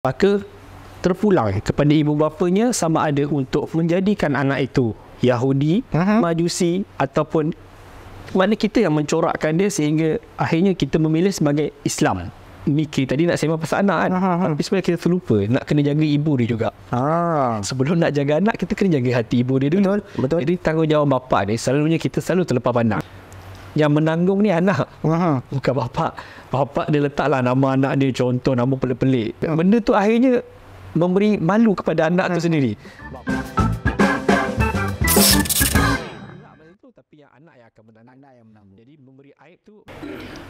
Maka terpulang kepada ibu bapanya sama ada untuk menjadikan anak itu Yahudi, Majusi ataupun mana kita yang mencorakkan dia sehingga akhirnya kita memilih sebagai Islam. Mikir tadi nak sembang pasal anak kan, tapi sebenarnya kita terlupa nak kena jaga ibu dia juga. Sebelum nak jaga anak, kita kena jaga hati ibu dia dulu. Betul. Jadi tanggungjawab bapa ni selalunya kita selalu terlepas pandang. Yang menanggung ni anak, bukan bapa. Bapa dia letaklah nama anak dia, contoh nama pelik-pelik. Benda tu akhirnya memberi malu kepada anak tu sendiri. Tapi yang anak yang akan menanggung. Jadi memberi aib tu.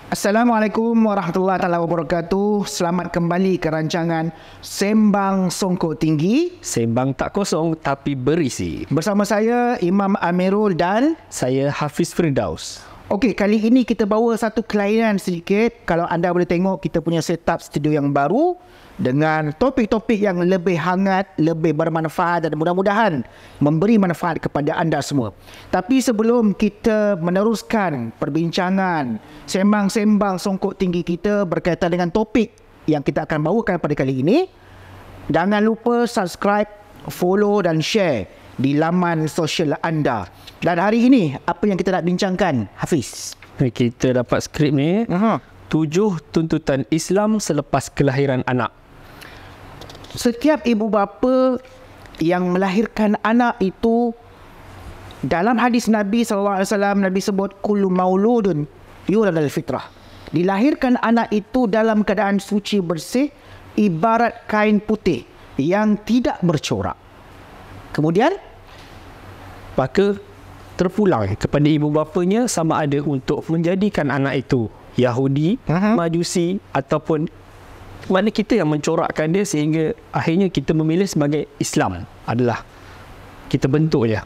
Assalamualaikum warahmatullahi wabarakatuh. Selamat kembali ke rancangan Sembang Songkok Tinggi. Sembang tak kosong tapi berisi. Bersama saya Imam Amirul dan saya Hafiz Firdaus. Okey, kali ini kita bawa satu kelainan sedikit. Kalau anda boleh tengok, kita punya setup studio yang baru dengan topik-topik yang lebih hangat, lebih bermanfaat dan mudah-mudahan memberi manfaat kepada anda semua. Tapi sebelum kita meneruskan perbincangan sembang-sembang songkok tinggi kita berkaitan dengan topik yang kita akan bawakan pada kali ini, jangan lupa subscribe, follow dan share di laman sosial anda. Dan hari ini, apa yang kita nak bincangkan, Hafiz? Kita dapat skrip ni, 7 tuntutan Islam selepas kelahiran anak. Setiap ibu bapa yang melahirkan anak itu, dalam hadis Nabi SAW, Nabi sebut, kullu mauludun yulad al-fitrah. Dilahirkan anak itu dalam keadaan suci bersih, ibarat kain putih yang tidak bercorak. Kemudian, maka terpulang kepada ibu bapanya sama ada untuk menjadikan anak itu Yahudi, Majusi ataupun mana kita yang mencorakkan dia sehingga akhirnya kita memilih sebagai Islam adalah kita bentuk je.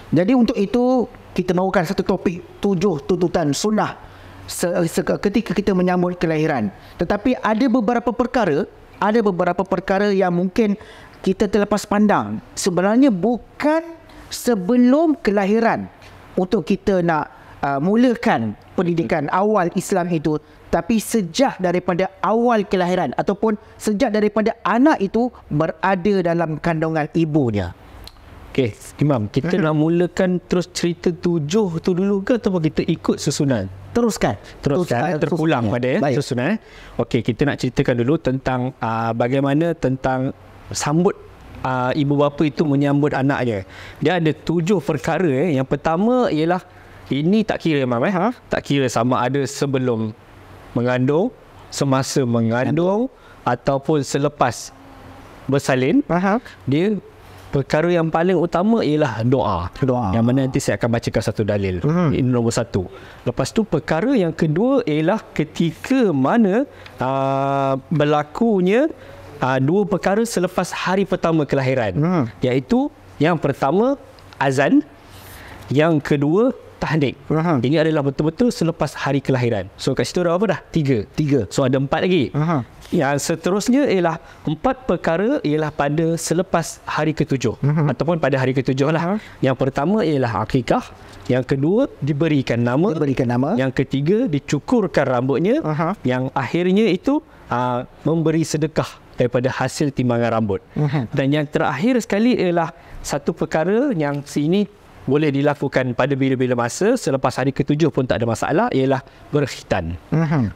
Jadi untuk itu kita mahukan satu topik 7 tuntutan sunnah ketika kita menyambut kelahiran. Tetapi ada beberapa perkara yang mungkin kita terlepas pandang. Sebenarnya bukan sebelum kelahiran untuk kita nak mulakan pendidikan awal Islam itu, tapi sejak daripada awal kelahiran ataupun sejak daripada anak itu berada dalam kandungan ibunya. Okey, Imam, kita nak mulakan terus cerita 7 tu dulu ke ataupun kita ikut susunan? Teruskan, terpulang pada susunan. Okey, kita nak ceritakan dulu tentang bagaimana tentang sambut ibu bapa itu menyambut anaknya. Dia ada 7 perkara. Yang pertama ialah, ini tak kira Imam, tak kira sama ada sebelum mengandung, semasa mengandung ataupun selepas bersalin. Dia perkara yang paling utama ialah doa. Yang mana nanti saya akan bacakan satu dalil. Ini nombor 1. Lepas tu perkara yang kedua ialah ketika mana berlakunya 2 perkara selepas hari pertama kelahiran. Iaitu yang pertama azan, yang kedua tahnik. Ini adalah betul-betul selepas hari kelahiran. So kat situ ada apa dah? 3. So ada 4 lagi. Yang seterusnya ialah 4 perkara ialah pada selepas hari ke-7 ataupun pada hari ke-7 lah. Yang pertama ialah akikah, yang kedua diberikan nama, yang ketiga dicukurkan rambutnya, yang akhirnya itu memberi sedekah daripada hasil timbangan rambut. Dan yang terakhir sekali ialah satu perkara yang sini boleh dilakukan pada bila-bila masa, selepas hari ke-7 pun tak ada masalah, ialah berkhitan.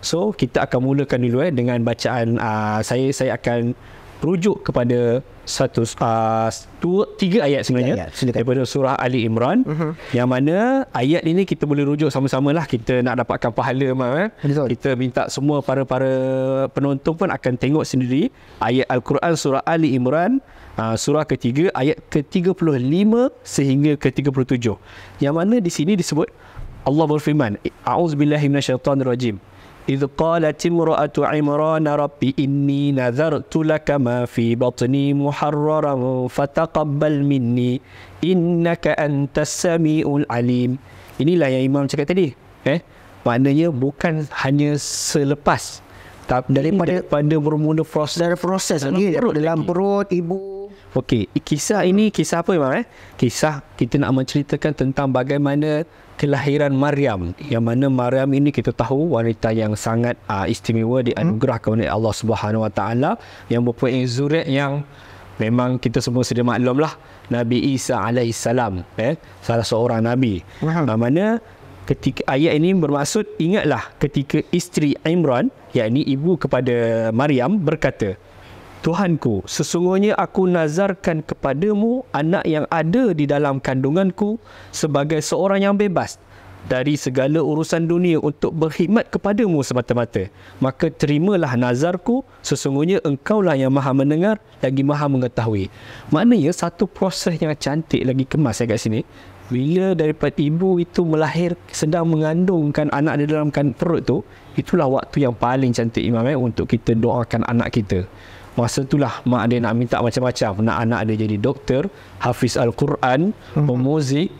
So kita akan mulakan dulu dengan bacaan. Saya akan rujuk kepada 3 ayat sebenarnya daripada surah Ali Imran, yang mana ayat ini kita boleh rujuk sama-sama lah, kita nak dapatkan pahala. Kita minta semua para penonton pun akan tengok sendiri ayat Al-Quran surah Ali Imran, surah ketiga ayat ke-35 sehingga ke-37, yang mana di sini disebut Allah berfirman, a'udzubillahi minasyaitonirrajim. إذ قالت امرأة عمران رب إني نذرت لك ما في بطني محررا فتقبل مني إنك أنت السميع العليم. Inilah yang Imam cakap tadi. Maknanya bukan hanya selepas, tapi daripada bermula proses lagi dalam perut ibu. Okey, kisah ini kisah apa Imam? Kisah kita nak menceritakan tentang bagaimana kelahiran Maryam. Yang mana Maryam ini kita tahu wanita yang sangat istimewa, dianugerahkan oleh Allah Subhanahu Wa Taala, yang mempunyai zuriat yang memang kita semua sedia maklum lah, Nabi Isa alaihissalam, salah seorang nabi. Mana ketika ayat ini bermaksud, ingatlah ketika isteri Imran, yakni ibu kepada Maryam, berkata, Tuhanku, sesungguhnya aku nazarkan kepadamu anak yang ada di dalam kandunganku sebagai seorang yang bebas dari segala urusan dunia untuk berkhidmat kepadamu semata-mata. Maka terimalah nazarku, sesungguhnya engkaulah yang maha mendengar lagi maha mengetahui. Maknanya satu proses yang cantik lagi kemas kat sini. Bila daripada ibu itu melahir, sedang mengandungkan anak di dalam perut tu, itulah waktu yang paling cantik Imam untuk kita doakan anak kita. Masa itulah mak dia nak minta macam-macam. Nak anak dia jadi doktor, hafiz Al-Quran, pemuzik.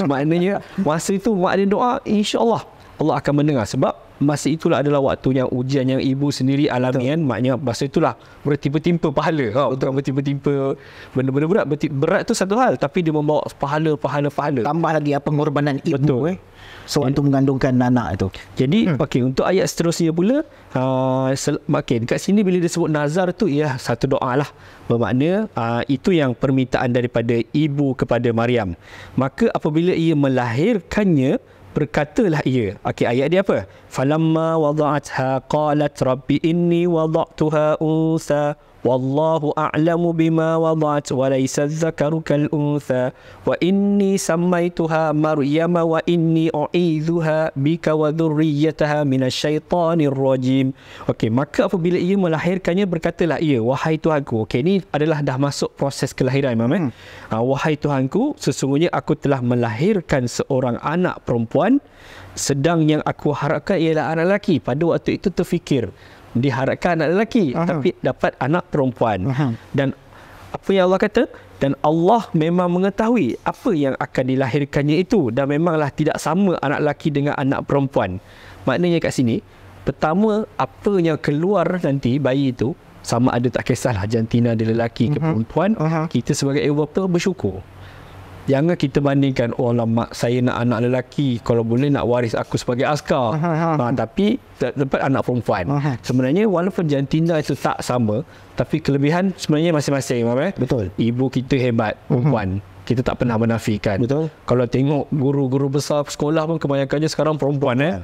Maknanya masa itu mak dia doa, insya-Allah Allah akan mendengar. Sebab masa itulah adalah waktu yang ujian yang ibu sendiri alami kan. Maknanya masa itulah bertimpa-timpa pahala. Bukan bertimpa-timpa benda-benda berat. Berat tu satu hal, tapi dia membawa pahala. Tambah lagi pengorbanan ibu. Betul. Sewaktu mengandungkan anak itu. Jadi okey, untuk ayat seterusnya pula, okey, dekat sini bila disebut nazar tu, ya, satu doa lah. Bermakna itu yang permintaan daripada ibu kepada Maryam. Maka apabila ia melahirkannya, berkatalah ia. Okey, ayat dia apa? Falamma wada'atha qalat rabbi inni wada'tuha unsa wallahu a'lamu bima wada'at wa laysa adh-dhakaru kal untha wa inni sammaituha maryama wa inni u'idzuha bika wa dhurriyyataha minasyaitonir rajim. Okey, maka apabila ia melahirkannya, berkatalah ia, wahai Tuhanku. Okey, ini adalah dah masuk proses kelahiran Imam. Wahai Tuhanku, sesungguhnya aku telah melahirkan seorang anak perempuan, sedang yang aku harapkan ialah anak lelaki. Pada waktu itu terfikir diharapkan anak lelaki, tapi dapat anak perempuan. Dan apa yang Allah kata? Dan Allah memang mengetahui apa yang akan dilahirkannya itu, dan memanglah tidak sama anak lelaki dengan anak perempuan. Maknanya kat sini, pertama, apa yang keluar nanti bayi itu, sama ada tak kisahlah jantina dia lelaki ke perempuan, kita sebagai ibu bapa bersyukur. Jangan kita bandingkan, oh lama saya nak anak lelaki, kalau boleh nak waris aku sebagai askar. Tapi dapat anak perempuan. Sebenarnya walaupun jantina itu tak sama, tapi kelebihan sebenarnya masing-masing. Betul. Ibu kita hebat, perempuan. Kita tak pernah menafikan. Betul. Kalau tengok guru-guru besar sekolah pun kebanyakannya sekarang perempuan.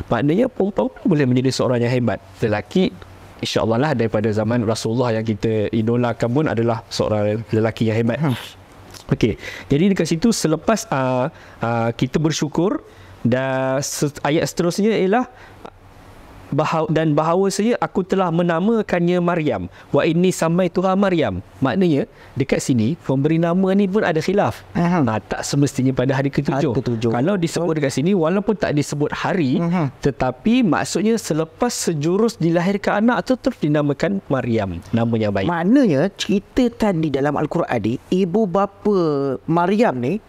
Maknanya perempuan boleh menjadi seorang yang hebat. Lelaki, insya-Allah lah, daripada zaman Rasulullah yang kita idolakan pun adalah seorang lelaki yang hebat. Okey, jadi dekat situ selepas kita bersyukur, dan ayat seterusnya ialah dan bahawasanya aku telah menamakannya Maryam, wa inni samaituha Maryam. Maknanya dekat sini pemberi nama ni pun ada khilaf. Tak semestinya pada hari ketujuh. Kalau disebut dekat sini, walaupun tak disebut hari, tetapi maksudnya selepas sejurus dilahirkan anak tu terus dinamakan Maryam, nama yang baik. Maknanya cerita tadi dalam Al-Quran ni, ibu bapa Maryam ni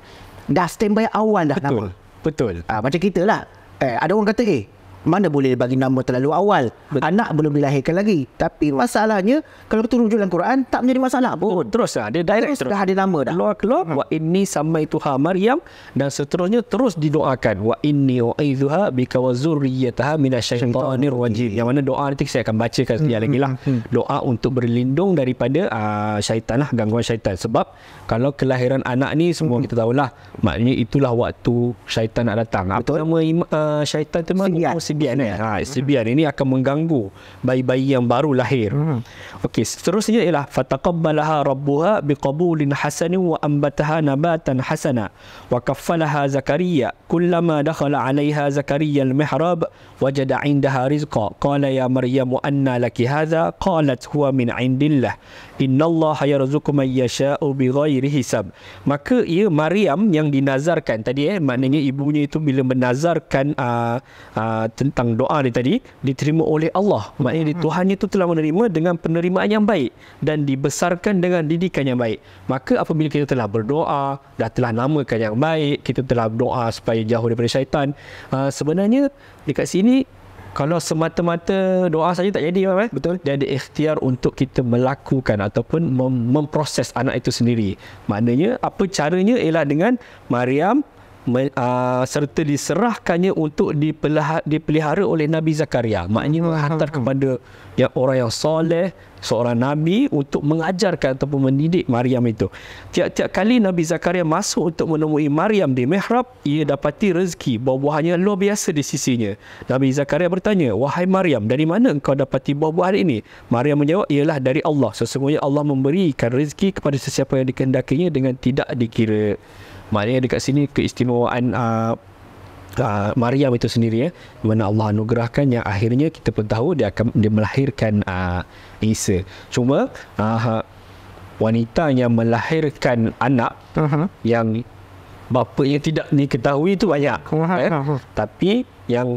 dah standby awal dah. Betul. Nama. Betul. Macam kita lah. Ada orang kata, mana boleh bagi nama terlalu awal. Anak belum dilahirkan lagi. Tapi masalahnya, kalau kita rujuk dalam Quran, tak menjadi masalah pun. Terus lah, dia direct terus. Dah ada nama dah. Keluar. Wa inni samaituha Maryam, dan seterusnya terus didoakan. Wa inni u'idzuha bika wa zurriyyataha minasyaitonir rajim. Yang mana doa nanti saya akan bacakan sekali lagi lah. Doa untuk berlindung daripada syaitan lah, gangguan syaitan. Sebab kalau kelahiran anak ni semua kita tahulah, maknanya itulah waktu syaitan nak datang. Apa nama syaitan tu? Sibian. Sibian ini akan mengganggu bayi-bayi yang baru lahir. Okey, seterusnya ialah fataqabbalaha rabbuha biqabulin hasanin wa ambataha nabatan hasana wa kaffalaha Zakaria kullama dakhala 'alayha Zakaria al-mihrab wajada 'indaha rizqa qala ya Maryam anna laki hadha qalat huwa min 'indillah innallaha yarzuqu man yasha'u bighairi hisab. Maka ia Maryam yang dinazarkan tadi, maknanya ibunya itu bila menazarkan tentang doa dia tadi, diterima oleh Allah. Maknanya Tuhannya itu telah menerima dengan penerimaan yang baik dan dibesarkan dengan didikan yang baik. Maka apabila kita telah berdoa, dah telah namakan yang baik, kita telah berdoa supaya jauh daripada syaitan, sebenarnya dekat sini kalau semata-mata doa saja tak jadi, Betul. dia ada ikhtiar untuk kita melakukan ataupun memproses anak itu sendiri. Maknanya apa caranya ialah dengan Maryam serta diserahkannya untuk dipelihara oleh Nabi Zakaria. Maknanya menghantar kepada orang yang soleh, seorang Nabi untuk mengajarkan ataupun mendidik Maryam itu. Tiap-tiap kali Nabi Zakaria masuk untuk menemui Maryam di mihrab, ia dapati rezeki buah-buahannya luar biasa di sisinya. Nabi Zakaria bertanya, "Wahai Maryam, dari mana engkau dapati buah-buahan ini?" Maryam menjawab, "Ialah dari Allah. Sesungguhnya Allah memberikan rezeki kepada sesiapa yang dikehendakinya dengan tidak dikira." Maknanya dekat sini keistimewaan Maryam itu sendiri, di mana Allah anugerahkan yang akhirnya kita pun tahu dia melahirkan Isa. Cuma wanita yang melahirkan anak yang bapanya tidak diketahui itu banyak. Tapi yang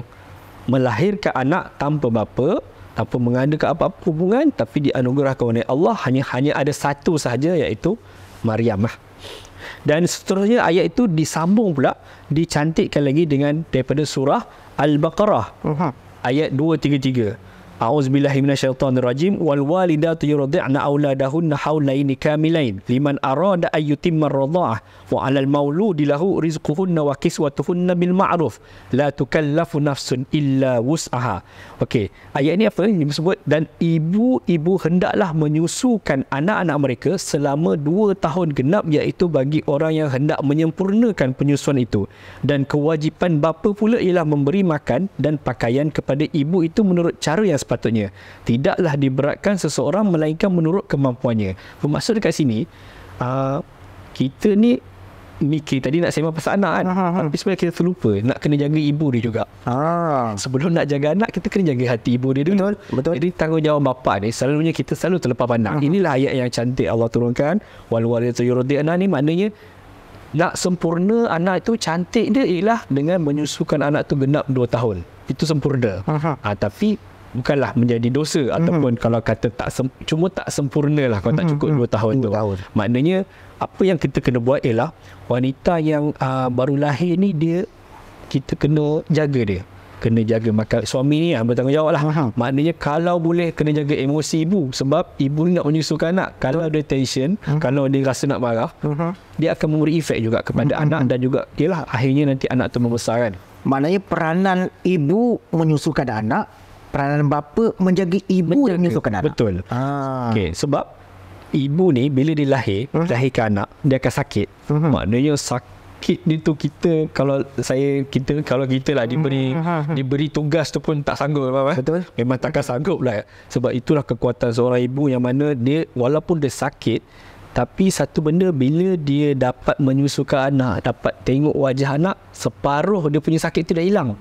melahirkan anak tanpa bapa, tanpa mengadakan apa-apa hubungan, tapi dianugerahkan oleh Allah hanya ada satu sahaja, iaitu Maryam. Dan seterusnya ayat itu disambung pula, dicantikkan lagi dengan daripada surah Al-Baqarah ayat 233. A'udzubillahi minasyaitonirrajim. Wal walidatu yurdi'na auladahunna haulaini kamilain liman arada ay yutimma ar-radha'ah wa 'alal mauludi lahu rizquhunna wa kiswatuhunna bil ma'ruf la tukallafu nafsun illa wus'aha. Okey, ayat ini apa? Ini disebut, dan ibu-ibu hendaklah menyusukan anak-anak mereka selama 2 tahun genap, iaitu bagi orang yang hendak menyempurnakan penyusuan itu, dan kewajipan bapa pula ialah memberi makan dan pakaian kepada ibu itu menurut cara yang sepatutnya. Tidaklah diberatkan seseorang melainkan menurut kemampuannya. Bermaksud dekat sini, kita ni mikir tadi nak sembang pasal anak kan, tapi sebenarnya kita terlupa nak kena jaga ibu dia juga. Sebelum nak jaga anak, kita kena jaga hati ibu dia dulu. Betul. Jadi tanggungjawab bapa ni selalunya kita selalu terlepas pandang. Inilah ayat yang cantik Allah turunkan, wal walidatu yurdi'na ni, maknanya nak sempurna anak itu, cantik dia ialah dengan menyusukan anak tu genap 2 tahun. Itu sempurna. Tapi bukanlah menjadi dosa ataupun kalau kata cuma tak sempurna lah kalau tak cukup 2 tahun tu. Maknanya apa yang kita kena buat ialah wanita yang baru lahir ni, kita kena jaga dia, kena jaga makan. Suami ni bertanggungjawab lah. Maknanya kalau boleh kena jaga emosi ibu, sebab ibu ni nak menyusukan anak. Kalau dia tension, kalau dia rasa nak marah, dia akan memberi efek juga kepada anak, dan juga ialah akhirnya nanti anak tu membesar kan. Maknanya peranan ibu menyusukan anak, peranan bapa menjaga ibu yang menyusukan anak. Betul. Okay, sebab ibu ni bila dia lahirkan anak, dia akan sakit. Maknanya sakit ni tu kita kita lah diberi tugas tu pun tak sanggup. Betul. Memang takkan sanggup lah. Sebab itulah kekuatan seorang ibu, yang mana dia walaupun dia sakit, tapi satu benda, bila dia dapat menyusukan anak, dapat tengok wajah anak, separuh dia punya sakit tu dah hilang.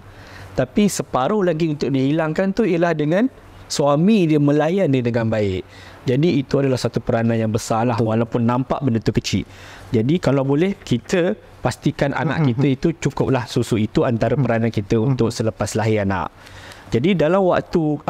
Tapi separuh lagi untuk dihilangkan tu ialah dengan suami dia melayan dia dengan baik. Jadi itu adalah satu peranan yang besar lah, walaupun nampak benda tu kecil. Jadi kalau boleh, kita pastikan anak kita itu cukuplah susu. Itu antara peranan kita untuk selepas lahir anak. Jadi dalam waktu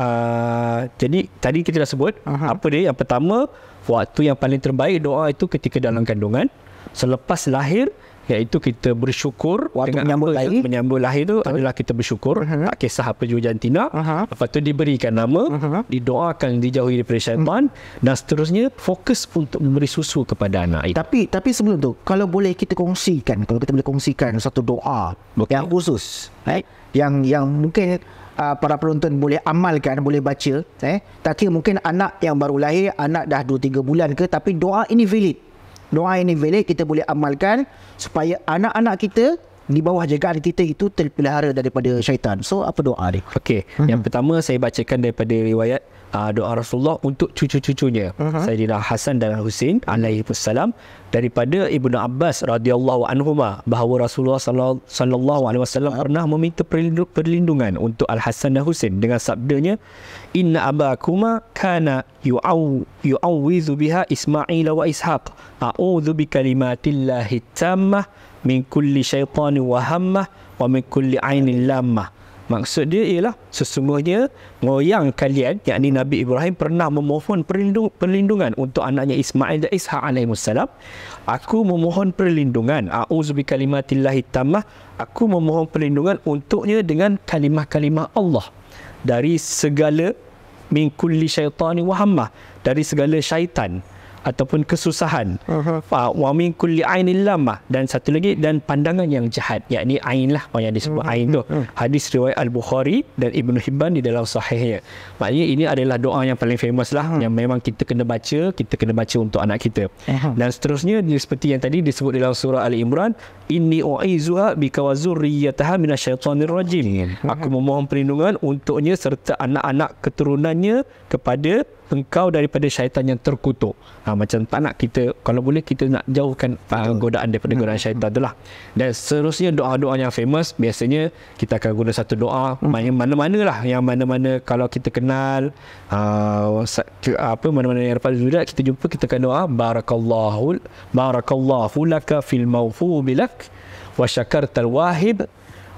jadi tadi kita dah sebut apa dia. Yang pertama, waktu yang paling terbaik doa itu ketika dalam kandungan, selepas lahir, iaitu kita bersyukur. Waktu dengan menyambut lahir tu adalah kita bersyukur, tak kisah apa jua jantina. Lepas tu diberikan nama, didoakan dijauhi daripada syaitan, dan seterusnya fokus untuk memberi susu kepada anak itu. Tapi sebelum tu, kalau boleh kita kongsikan, satu doa yang khusus, yang mungkin para penonton boleh amalkan, boleh baca, tak kira mungkin anak yang baru lahir, anak dah 2-3 bulan ke, tapi doa ini valid. Doa ini valid, kita boleh amalkan supaya anak-anak kita di bawah jagaan kita itu terpelihara daripada syaitan. So apa doa dia? Okey, yang pertama saya bacakan daripada riwayat doa Rasulullah untuk cucu-cucunya, Sayyidina Hasan dan Husain alaihissalam, daripada Ibnu Abbas radhiyallahu anhuma, bahawa Rasulullah sallallahu alaihi wasallam pernah meminta perlindungan untuk Al-Hasan dan Husain dengan sabdanya, inna abakuma kana yu'awwizu biha Ismail wa Ishaq, a'udzu bikalimatillahi tammah min kulli syaitanin wa hammah wa min kulli ainin lammah. Maksud dia ialah sesungguhnya moyang kalian, yakni Nabi Ibrahim, pernah memohon perlindungan untuk anaknya Ismail dan Ishaq alaihissalam. Aku memohon perlindungan, a'udzu bikalimatillahi tammah, aku memohon perlindungan untuknya dengan kalimah-kalimah Allah, dari segala min kulli syaitani wa hammah, dari segala syaitan ataupun kesusahan, wa min kulli ainil lamah, dan satu lagi dan pandangan yang jahat, yakni ain lah yang disebut ain tu. Hadis riwayat Al-Bukhari dan Ibnu Hibban di dalam sahihnya. Maknanya ini adalah doa yang paling famous lah, yang memang kita kena baca untuk anak kita. Dan seterusnya seperti yang tadi disebut dalam surah Ali Imran, inni u'izuha bika wa zurriyyataha minasyaitonir rajim. Aku memohon perlindungan untuknya serta anak-anak keturunannya kepada engkau daripada syaitan yang terkutuk. Macam tak nak kita, kalau boleh kita nak jauhkan godaan daripada godaan syaitan tu lah. Dan seterusnya doa-doa yang famous, biasanya kita akan guna satu doa mana-mana lah, yang mana-mana kalau kita kenal mana-mana yang dapat zudat, kita jumpa, kita akan doa barakallahu laka fil mawhubi lak wa syakartal wahib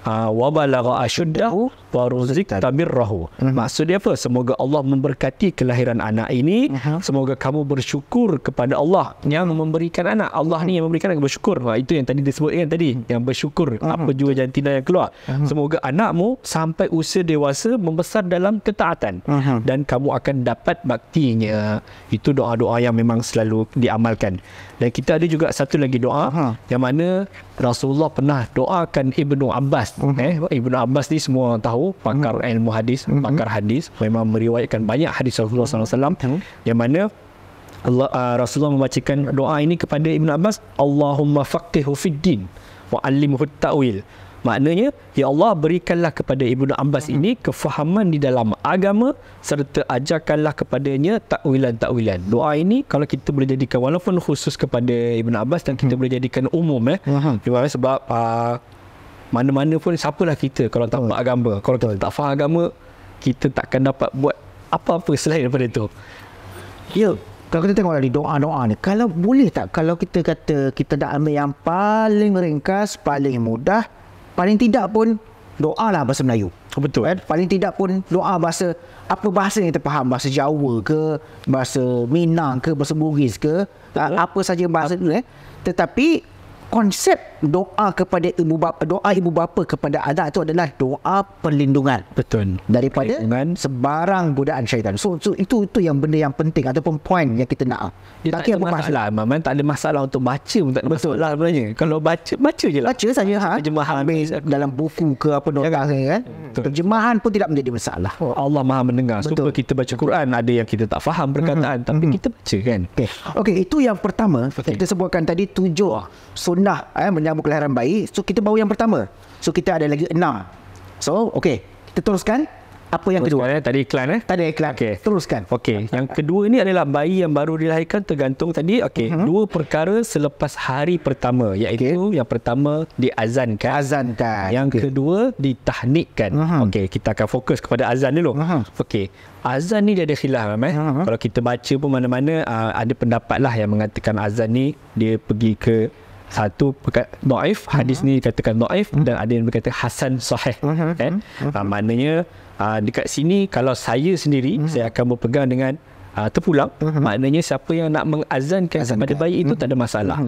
wa balagha asyuddahu wa ruzikta birrahu. Maksud dia apa? Semoga Allah memberkati kelahiran anak ini. Semoga kamu bersyukur kepada Allah yang memberikan anak. Allah ni yang memberikan anak, bersyukur. Itu yang tadi disebutkan tadi, yang bersyukur apa jua jantina yang keluar. Semoga anakmu sampai usia dewasa membesar dalam ketaatan dan kamu akan dapat baktinya. Itu doa-doa yang memang selalu diamalkan. Dan kita ada juga satu lagi doa yang mana Rasulullah pernah doakan Ibnu Abbas. Ibnu Abbas ni semua orang tahu, pakar ilmu hadis, pakar hadis, memang meriwayatkan banyak hadis Rasulullah SAW, yang mana Rasulullah membacakan doa ini kepada Ibnu Abbas, Allahumma faqihhu fid din wa 'allimhu at-ta'wil. Maknanya, ya Allah, berikanlah kepada Ibnu Abbas ini kefahaman di dalam agama serta ajarkanlah kepadanya takwilan-takwilan. Doa ini kalau kita boleh jadikan, walaupun khusus kepada Ibnu Abbas, dan kita boleh jadikan umum sebab mana-mana pun, siapalah kita kalau tak faham agama, kalau kita tak faham agama, kita takkan dapat buat apa-apa selain daripada itu. Ya, kalau kita tengok dari doa-doa ni, kalau boleh tak, kalau kita kata kita dah ambil yang paling ringkas, paling mudah, paling tidak pun doa lah bahasa Melayu. Betul. Paling tidak pun doa bahasa, apa bahasa yang kita faham, bahasa Jawa ke, bahasa Minang ke, bahasa Bugis ke, apa saja bahasa tu. Tetapi konsep doa kepada doa ibu bapa kepada anak itu adalah doa perlindungan. Betul. Daripada sebarang godaan syaitan. So itu yang benda yang penting ataupun point yang kita nak. Dia tak ada masalah. Memang tak ada masalah untuk baca pun, tak ada masalah sebenarnya. Kalau baca je lah. Baca saja terjemahan dalam buku ke apa nota kan. Terjemahan pun tidak menjadi masalah. Allah Maha mendengar. Supaya kita baca Quran, ada yang kita tak faham perkataan, tapi kita baca kan. Okey, itu yang pertama. Kita sebutkan tadi 7 sunnah menyambut kelahiran bayi. So kita baru yang pertama. So kita ada lagi 6. So kita teruskan. Apa yang kedua? Tadi iklan Tadi iklan. Teruskan. Yang kedua ni adalah bayi yang baru dilahirkan tergantung tadi. Dua perkara selepas hari pertama, iaitu yang pertama diazankan. Yang kedua ditahnikkan. Kita akan fokus kepada azan dulu. Azan ni dia ada khilaf Kalau kita baca pun mana-mana ada pendapat lah yang mengatakan azan ni dia pergi ke satu dhaif, hadis ni dikatakan dhaif, dan ada yang berkata hasan sahih. Maknanya dekat sini kalau saya sendiri saya akan berpegang dengan terpulang. Maknanya siapa yang nak mengazankan kepada bayi itu tak ada masalah.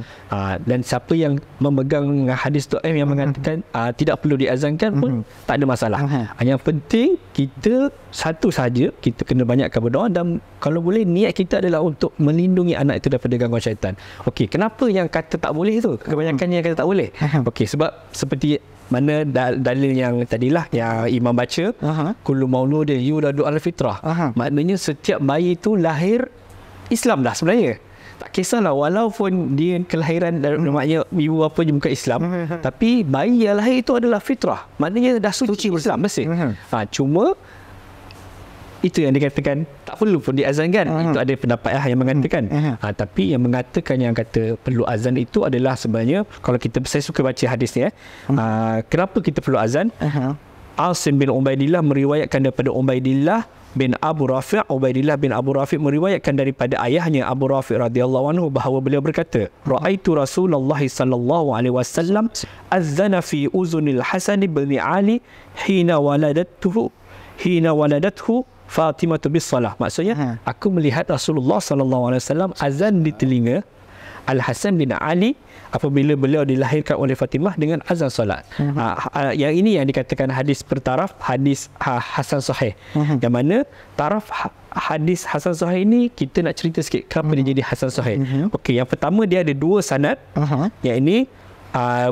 Dan siapa yang memegang hadis dhaif yang mengatakan tidak perlu diazankan pun tak ada masalah. Yang penting kita satu saja, kita kena banyakkan berdoa, dan kalau boleh niat kita adalah untuk melindungi anak itu daripada gangguan syaitan. Kenapa yang kata tak boleh tu? Kebanyakan yang kata tak boleh. Sebab seperti mana dalil yang tadilah yang imam baca, kullu mauludin yuladu ala fitrah. Maknanya setiap bayi itu lahir Islam dah sebenarnya. Tak kisahlah walaupun dia kelahiran maknanya ibu bapa je bukan Islam, tapi bayi yang lahir itu adalah fitrah. Maknanya dah suci Islam bersih. Cuma itu yang dikatakan tak perlu pun diazankan. Itu ada pendapat yang mengatakan. Tapi yang mengatakan yang kata perlu azan itu adalah sebenarnya, kalau saya suka baca hadis ni kenapa kita perlu azan? Asim bin Ubaidillah meriwayatkan daripada Ubaidillah bin Abu Rafi' meriwayatkan daripada ayahnya Abu Rafi' radhiyallahu anhu bahawa beliau berkata, ra'aitu Rasulullah sallallahu alaihi wasallam azana fi uzunil Hasan bin Ali hina waladathu Fatimah bis salah. Maksudnya aku melihat Rasulullah sallallahu alaihi wasallam azan di telinga Al-Hasan bin Ali apabila beliau dilahirkan oleh Fatimah dengan azan solat. Yang ini yang dikatakan hadis bertaraf, hadis Hasan Sahih. Yang mana taraf hadis Hasan Sahih ini kita nak cerita sikit kenapa dia jadi Hasan Sahih. Okey, yang pertama dia ada 2 sanad. Yang ini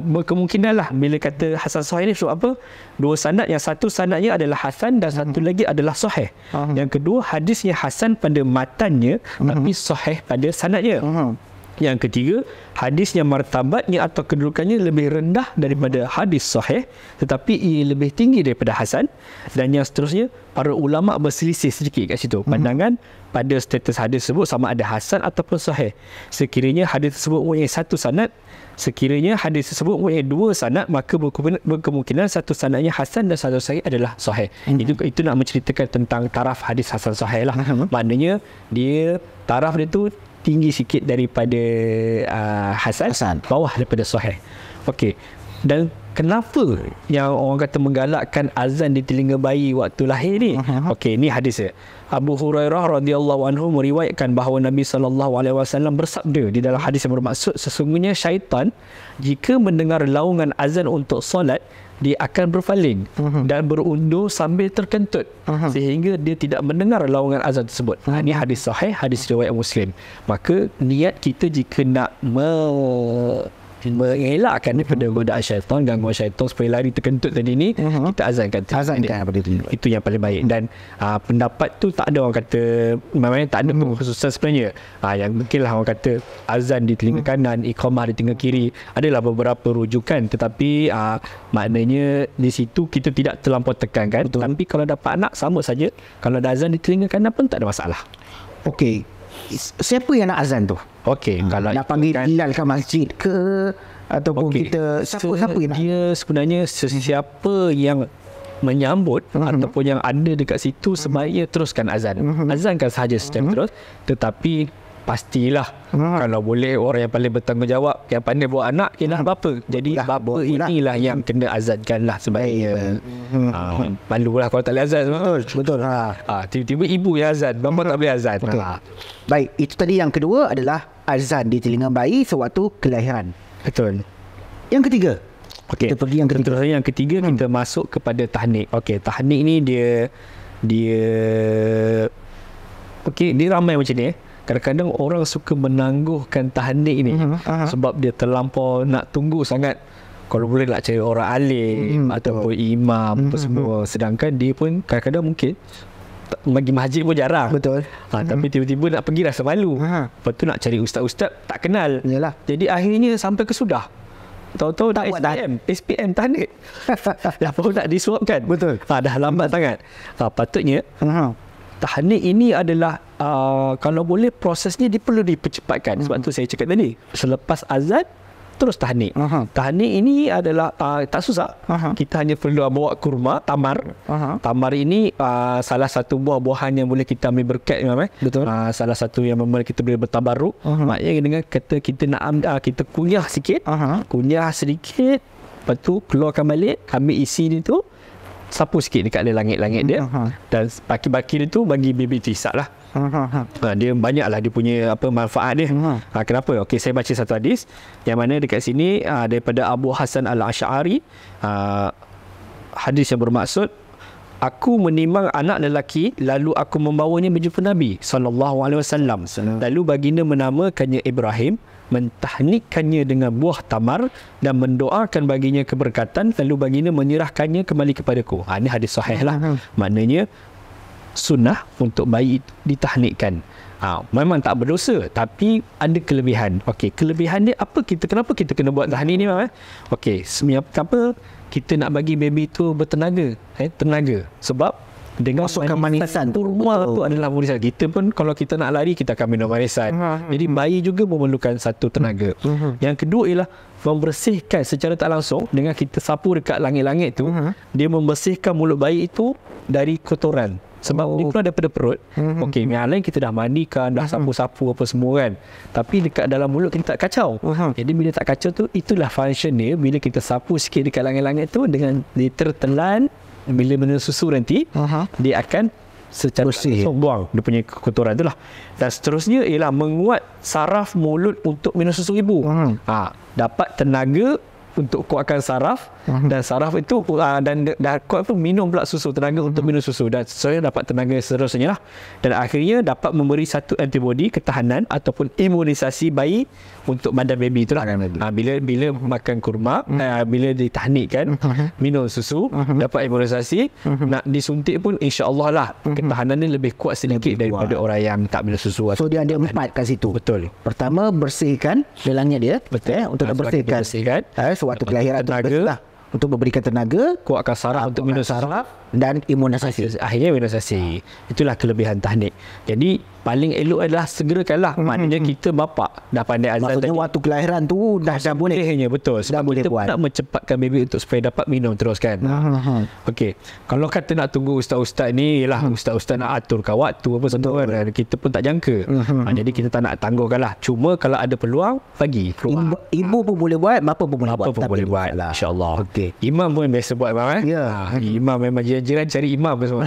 berkemungkinan lah bila kata Hasan Sahih ni sebab apa? 2 sanad, yang satu sanadnya adalah Hasan dan satu lagi adalah Sahih. Yang kedua hadisnya Hasan pada matannya tapi Sahih pada sanadnya. Yang ketiga, hadisnya martabatnya atau kedudukannya lebih rendah daripada hadis Sahih tetapi ia lebih tinggi daripada Hasan. Dan yang seterusnya, para ulama berselisih sedikit kat situ pandangan pada status hadis tersebut sama ada Hasan ataupun Sahih. Sekiranya hadis tersebut mempunyai satu sanad, sekiranya hadis tersebut mempunyai 2 sanad, maka berkemungkinan satu sanadnya Hasan dan satu Sahih adalah Sahih. Itu nak menceritakan tentang taraf hadis Hasan Sahih lah. Maknanya dia taraf dia tu tinggi sikit daripada Hasan, bawah daripada Sahih. Okey. Dan kenapa yang orang kata menggalakkan azan di telinga bayi waktu lahir ni? Okey, ni hadis dia. Abu Hurairah radhiyallahu anhu meriwayatkan bahawa Nabi SAW bersabda di dalam hadis yang bermaksud, sesungguhnya syaitan jika mendengar laungan azan untuk solat, dia akan berpaling dan berundur sambil terkentut sehingga dia tidak mendengar laungan azan tersebut. Ini hadis sahih, hadis riwayat Muslim. Maka niat kita jika nak mengelakkan daripada godaan syaitan, gangguan syaitan supaya lari terkentut tadi ni, kita azankan itu yang paling baik. Dan pendapat tu tak ada orang kata, memang tak ada khususan sebenarnya. Yang mungkinlah orang kata azan di telinga kanan, iqamah di telinga kiri, adalah beberapa rujukan, tetapi maknanya di situ kita tidak terlampau tekankan. Tapi kalau dapat anak sama saja, kalau ada azan di telinga kanan pun tak ada masalah. Okey, siapa yang nak azan tu? Okey, kalau nak panggil Bilal ke masjid ke, ataupun kita siapa yang nak? Dia sebenarnya sesiapa yang menyambut ataupun yang ada dekat situ sebaiknya teruskan azan. Azankan sahaja secara terus, tetapi pastilah kalau boleh orang yang paling bertanggungjawab, yang pandai bawa anak ialah bapa. Jadi bapa inilah yang kena azankan lah sebaiknya. Malulah kalau tak boleh azan. Betul. Tiba-tiba ibu yang azan, bapa tak boleh azan. Baik, itu tadi yang kedua adalah azan di telinga bayi sewaktu kelahiran. Betul. Yang ketiga, kita pergi yang ketiga. Terus yang ketiga kita masuk kepada tahnik. Okey, tahnik ni dia okey, dia ramai macam ni. Kadang-kadang orang suka menangguhkan tahnik ni sebab dia terlampau nak tunggu sangat. Kalau boleh nak cari orang alim ataupun imam apa semua. Sedangkan dia pun kadang-kadang mungkin bagi masjid pun jarang. Betul. Tapi tiba-tiba nak pergi rasa malu. Lepas tu nak cari ustaz-ustaz tak kenal. Yalah. Jadi akhirnya sampai ke sudah. Tahu-tahu dah SPM tahnik. Dah pun nak disuapkan. Betul. Dah lambat sangat. Patutnya tahnik ini adalah kalau boleh prosesnya dia perlu dipercepatkan. Sebab tu saya cakap tadi, selepas azan terus tahnik. Tahnik ini adalah tak susah. Kita hanya perlu bawa kurma, tamar. Tamar ini salah satu buah-buahan yang boleh kita ambil berkat, Betul. Salah satu yang memang kita boleh bertabarruk. Maknanya dengan kata kita nak ambil, kita kunyah sikit, kunyah sedikit, lepas tu keluarkan balik, ambil isi dia tu, sapu sikit dekat langit-langit dia, dan baki-baki dia tu bagi baby tu isap lah. Dia banyak lah dia punya manfaat dia. Kenapa? Okey, saya baca satu hadis yang mana dekat sini daripada Abu Hasan Al-Asy'ari, hadis yang bermaksud, aku menimang anak lelaki lalu aku membawanya berjumpa Nabi SAW. Lalu baginda menamakannya Ibrahim, mentahnikkannya dengan buah tamar dan mendoakan baginya keberkatan, lalu baginda menyerahkannya kembali kepadaku. Ini hadis sahih lah. Maknanya sunnah untuk bayi ditahnikkan. Memang tak berdosa, tapi ada kelebihan. Okey, kelebihan dia apa? Kenapa kita kena buat tahnik ni? Okey, apa? Kita nak bagi baby tu bertenaga, tenaga. Sebab dengan masukkan manisan kurma tu adalah manisan. Kita pun kalau kita nak lari, kita akan minum manisan. Jadi bayi juga memerlukan satu tenaga. Yang kedua ialah membersihkan secara tak langsung. Dengan kita sapu dekat langit-langit tu, dia membersihkan mulut bayi itu dari kotoran. Sebab dia keluar daripada perut. Okey, yang lain kita dah mandikan, dah sapu-sapu apa semua kan. Tapi dekat dalam mulut kita tak kacau. Jadi bila tak kacau tu, itulah function dia. Bila kita sapu sikit dekat langit-langit tu, dengan dia tertelan, bila benda susu nanti, dia akan secara langsung buang dia punya kotoran tu lah. Dan seterusnya ialah menguat saraf mulut untuk minum susu ibu. Dapat tenaga untuk kuatkan saraf, dan saraf itu dan kuat pun minum pula susu, tenaga untuk minum susu, dan saya dapat tenaga seterusnya lah. Dan akhirnya dapat memberi satu antibody ketahanan ataupun imunisasi bayi untuk badan baby itulah. Bila makan kurma, bila ditahnikkan minum susu, dapat imunisasi, nak disuntik pun insya-Allah lah ketahanannya lebih kuat sedikit daripada orang yang tak minum susu. So dia ada 4 kat situ. Betul. Pertama, bersihkan gelangnya dia. Betul. Untuk bersihkan sewaktu kelahiran tenaga, untuk memberikan tenaga, kuatkan saraf untuk minum saraf, dan imunisasi. Akhirnya imunisasi. Itulah kelebihan tahnik. Jadi paling elok adalah segerakanlah. Maknanya kita bapa dah pandai azan maksudnya tadi. waktu kelahiran tu dah boleh. Betul. Sebab boleh kita buat. nak mencepatkan baby untuk supaya dapat minum terus kan. Okey. Kalau kata nak tunggu ustaz-ustaz ni lah, ustaz-ustaz nak aturkan waktu apa semua kan, kita pun tak jangka. Jadi kita tak nak tangguhkanlah. Cuma kalau ada peluang bagi keluar. Ibu pun boleh buat, bapa pun boleh buat. Apa pun boleh buat lah, insya-Allah. Okey. Imam pun biasa buat imam imam memang jiran cari imam semua.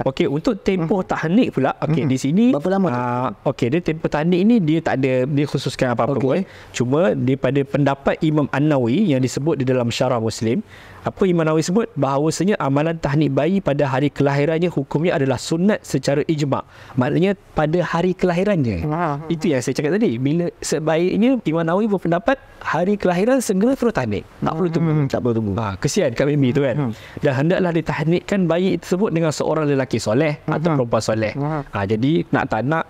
Okey, untuk tempoh tahnik pula. Okey, di sini berapa lama tu? Okey, dia tempoh tahnik ni dia tak ada dia khususkan apa-apa pun. Cuma daripada pendapat Imam An-Nawawi yang disebut di dalam Syarah Muslim, apa Imam Nawawi sebut bahawasanya amalan tahnik bayi pada hari kelahirannya hukumnya adalah sunat secara ijma'. Maknanya pada hari kelahirannya. Itu yang saya cakap tadi. Bila sebaiknya Imam Nawawi berpendapat hari kelahiran segera terus tahnik. Tak perlu tunggu. Tak perlu tunggu. Kesian kat baby tu kan. Dan hendaklah ditahnikkan bayi tersebut dengan seorang lelaki soleh atau perempuan soleh. Jadi nak tak nak,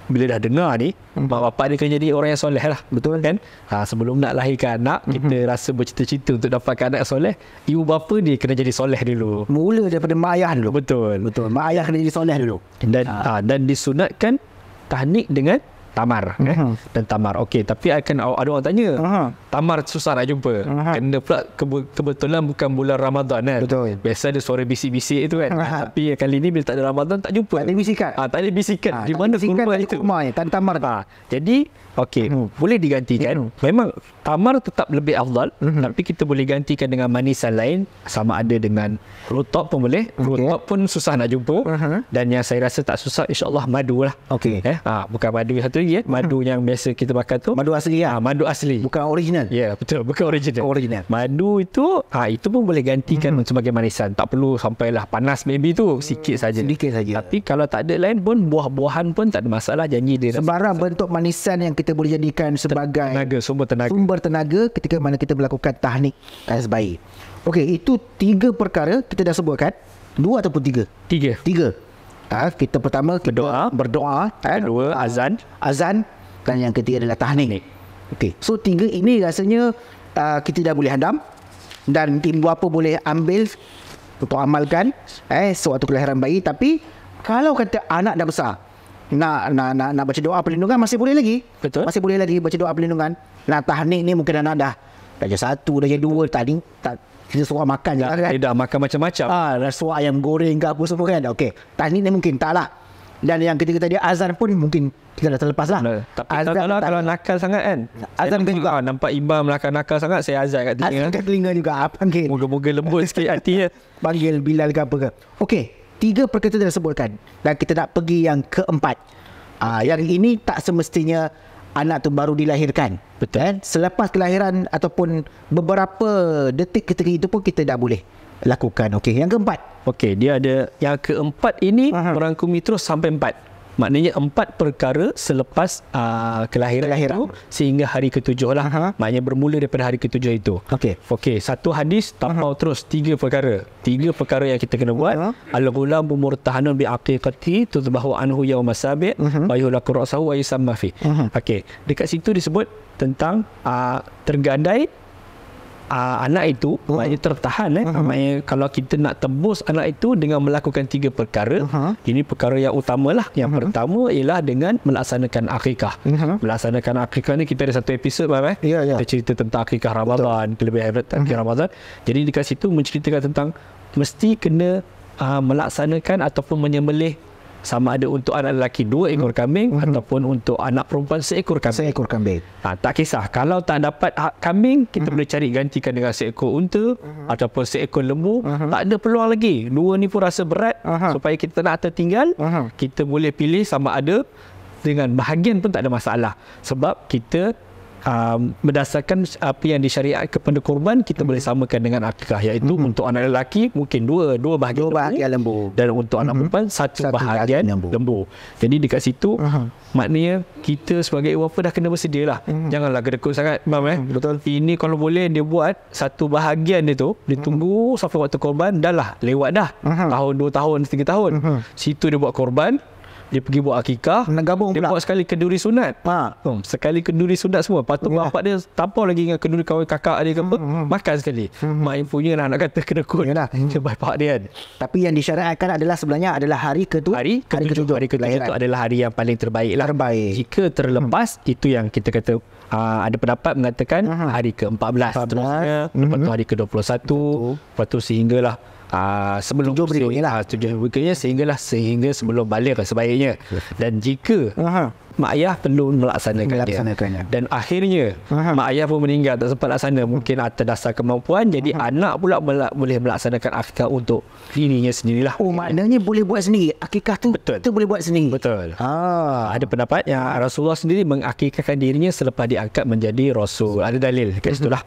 bila dah dengar ni, mak bapak dia kena jadi orang yang soleh lah. Betul kan? Sebelum nak lahirkan anak, kita rasa bercita-cita untuk dapatkan anak soleh, ibu bapa dia kena jadi soleh dulu. Mula daripada mak ayah dulu. Betul. Mak ayah kena jadi soleh dulu. Dan disunatkan tahnik dengan tamar. Dan tamar. Okey, tapi akan ada orang tanya, tamar susah nak jumpa. Kena pula kebetulan bukan bulan Ramadan kan. Betul. Biasa ada suara bisik-bisik itu kan. Tapi kali ni bila tak ada Ramadan tak jumpa. Tak ada bisikan. Tak ada bisikan. Di mana kurma itu? Tak ada tamar. Jadi okey, boleh digantikan. Memang tamar tetap lebih afdal, tapi kita boleh gantikan dengan manisan lain, sama ada dengan rutop pun boleh. Rutop pun susah nak jumpa. Dan yang saya rasa tak susah insya-Allah madu lah. Okey. Bukan madu satu lagi madu yang biasa kita makan tu. Madu asli lah. Madu asli. Bukan original. Ya, betul, bukan original. Madu itu itu pun boleh gantikan sebagai manisan. Tak perlu sampailah panas baby tu, sikit saja. Sedikit saja. Tapi kalau tak ada lain pun, buah-buahan pun tak ada masalah, janji dia. Sembarang bentuk manisan yang kita boleh jadikan sebagai sumber tenaga ketika mana kita melakukan tahnik bayi. Okey, itu 3 perkara kita dah sebutkan. 2 ataupun 3? 3. Kita pertama berdoa, kedua azan, dan yang ketiga adalah tahnik. Okey. So 3 ini rasanya kita dah boleh hadam, dan ibu bapa boleh ambil untuk amalkan sewaktu kelahiran bayi. Tapi kalau kata anak dah besar, nak baca doa perlindungan masih boleh lagi. Betul. Masih boleh lagi baca doa perlindungan. Nah, tahnik ni mungkin anak dah jadi 1, dah jadi 2, tak kita suruh makan je kan. Dia dah makan macam-macam. Dah suruh ayam goreng ke apa semua kan. Okey. Tahnik ni mungkin tak lah. Dan yang ketiga tadi azan pun mungkin kita dah terlepas lah. Tapi kalau nakal sangat kan, azan kan juga nampak imam nakal sangat, saya azan kat telinga. Azan kat telinga juga. Panggil. Moga-moga lembut sikit hatinya. Panggil Bilal ke apa ke. Okey. 3 perkara kita dah sebutkan. Dan kita nak pergi yang keempat. Yang ini tak semestinya anak tu baru dilahirkan. Betul. Selepas kelahiran ataupun beberapa detik ketika itu pun kita dah boleh lakukan. Okey, yang keempat. Okey, dia ada yang keempat ini merangkumi terus sampai 4. Maknanya 4 perkara selepas kelahiran itu sehingga hari ke-7 lah. Maknanya bermula daripada hari ke-7 itu. Okey, satu hadis tapau terus 3 perkara. 3 perkara yang kita kena buat. Al-ghulam murtahanun bi aqiqati tudbahu anhu yawma sabi' wa yuhlaqu ra'sahu wa yusamma fi. Okey, dekat situ disebut tentang tergadai anak itu, maknanya tertahan. Maknanya kalau kita nak tebus anak itu dengan melakukan 3 perkara, ini perkara yang utama lah. Yang pertama ialah dengan melaksanakan akikah. Melaksanakan akikah ni kita ada satu episod kita cerita tentang akikah Ramadan, kelebihan akikah Ramadan. Jadi dekat situ menceritakan tentang mesti kena melaksanakan ataupun menyembelih sama ada untuk anak lelaki 2 ekor kambing ataupun untuk anak perempuan 1 ekor kambing. 1 ekor kambing. Tak kisah. Kalau tak dapat kambing, kita boleh cari gantikan dengan 1 ekor unta ataupun 1 ekor lembu. Tak ada peluang lagi. 2 ni pun rasa berat. Supaya kita nak tertinggal, kita boleh pilih sama ada dengan bahagian pun tak ada masalah. Sebab kita berdasarkan apa yang disyariat kepada korban, kita boleh samakan dengan akikah, iaitu untuk anak lelaki mungkin 2 bahagian lembu, dan untuk anak perempuan 1 bahagian lembu. Jadi dekat situ maknanya kita sebagai ibu bapa dah kena bersedia lah. Janganlah gedekut sangat, betul. Ini kalau boleh dia buat 1 bahagian dia tu, dia tunggu sampai waktu korban, dah lah lewat dah tahun 2 tahun 3 tahun. Situ dia buat korban, dia pergi buat akikah, nak gabung dia pula. buat sekali kenduri sunat. Sekali kenduri sunat semua. Patut bapak dia tampau lagi dengan kenduri kawan kakak dia ke apa, makan sekali. Mak yang punya lah nak kata kena kot. Dia bapak dia kan. Tapi yang disyariatkan adalah sebenarnya adalah hari ke-7. Hari ke-7 itu adalah hari yang paling terbaik lah. Jika terlepas, itu yang kita kata ada pendapat mengatakan hari ke-14 seterusnya, lepas tu hari ke-21, lepas tu sehinggalah sebelum 7 berikutnya lah. 7 berikutnya sehingga sebelum balik sebaiknya. Dan jika mak ayah perlu melaksanakannya. Dan akhirnya mak ayah pun meninggal, tak sempat laksana, mungkin atas dasar kemampuan, jadi anak pula boleh melaksanakan akikah untuk dirinya sendirilah. Maknanya boleh buat sendiri. Akikah tu, betul, tu boleh buat sendiri. Betul. Ada pendapat yang Rasulullah sendiri mengakikahkan dirinya selepas diangkat menjadi Rasul. Ada dalil kat situ lah.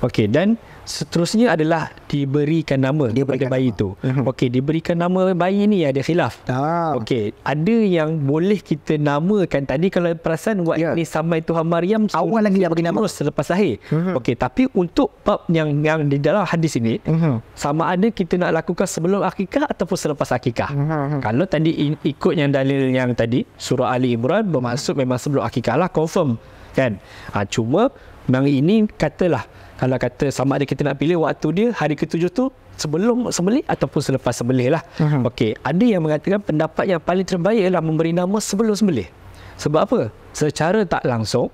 Okey, dan seterusnya adalah diberikan nama kepada bayi itu. Okey, diberikan nama bayi ni ada khilaf. Okey, ada yang boleh kita namakan tadi, kalau perasan ni samai Tuhan Maryam awal lagi dia bagi nama selepas lahir. Okey, tapi untuk bab yang di dalam hadis ini, sama ada kita nak lakukan sebelum akikah ataupun selepas akikah. Kalau tadi ikut yang dalil yang tadi surah Ali Imran, bermaksud memang sebelum akikah lah, confirm kan. Cuma memang ini katalah, kalau kata sama ada kita nak pilih waktu dia hari ke-7 tu sebelum sembelih ataupun selepas sembelih lah. Okey, ada yang mengatakan pendapat yang paling terbaik ialah memberi nama sebelum sembelih. Sebab apa? Secara tak langsung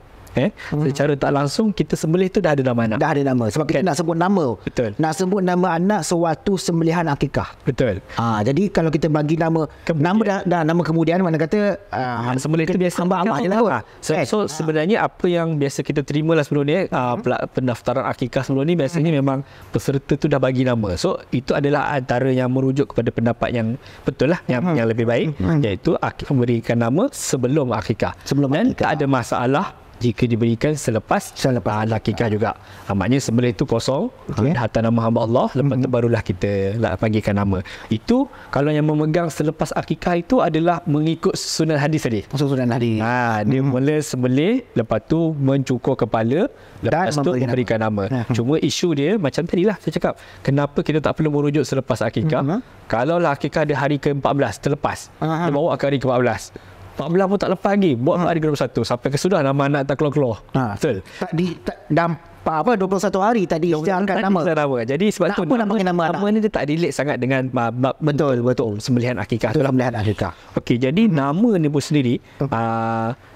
secara tak langsung kita sembelih tu dah ada nama anak. Dah ada nama. Sebab kita nak sebut nama. Betul. Nak sebut nama anak sewaktu sembelihan akikah. Betul. Jadi kalau kita bagi nama kemudian, nama kemudian, mana kata sembelih itu biasa hamba je lah. So sebenarnya apa yang biasa kita terima lah sebelum ni, pendaftaran akikah sebelum ni biasanya memang peserta tu dah bagi nama. So itu adalah antara yang merujuk kepada pendapat yang betul lah, yang lebih baik, iaitu memberikan nama sebelum akikah. Dan tak ada masalah jika diberikan selepas akikah juga. Maknanya sembelih itu kosong, hantar nama hamba Allah, lepas tu barulah kita panggilkan nama. Itu kalau yang memegang selepas akikah itu adalah mengikut sunnah hadis tadi. Sunnah hadis. Dia mula sembelih, lepas tu mencukur kepala, lepas tu memberikan nama. Cuma isu dia macam tadilah saya cakap, kenapa kita tak perlu merujuk selepas akikah? Kalau lah akikah ada hari ke-14 terlepas, dia bawa ke hari ke-14, 14 pun tak lepas lagi, buat hari ke-21 sampai kesudah nama anak tak keluar-keluar. Betul. Dalam 21 hari tadi istiharkan nama. Jadi sebab tu nama ni dia tak relate sangat dengan betul sembelihan akikah. Sembelihan akikah. Okey, jadi nama ni pun sendiri,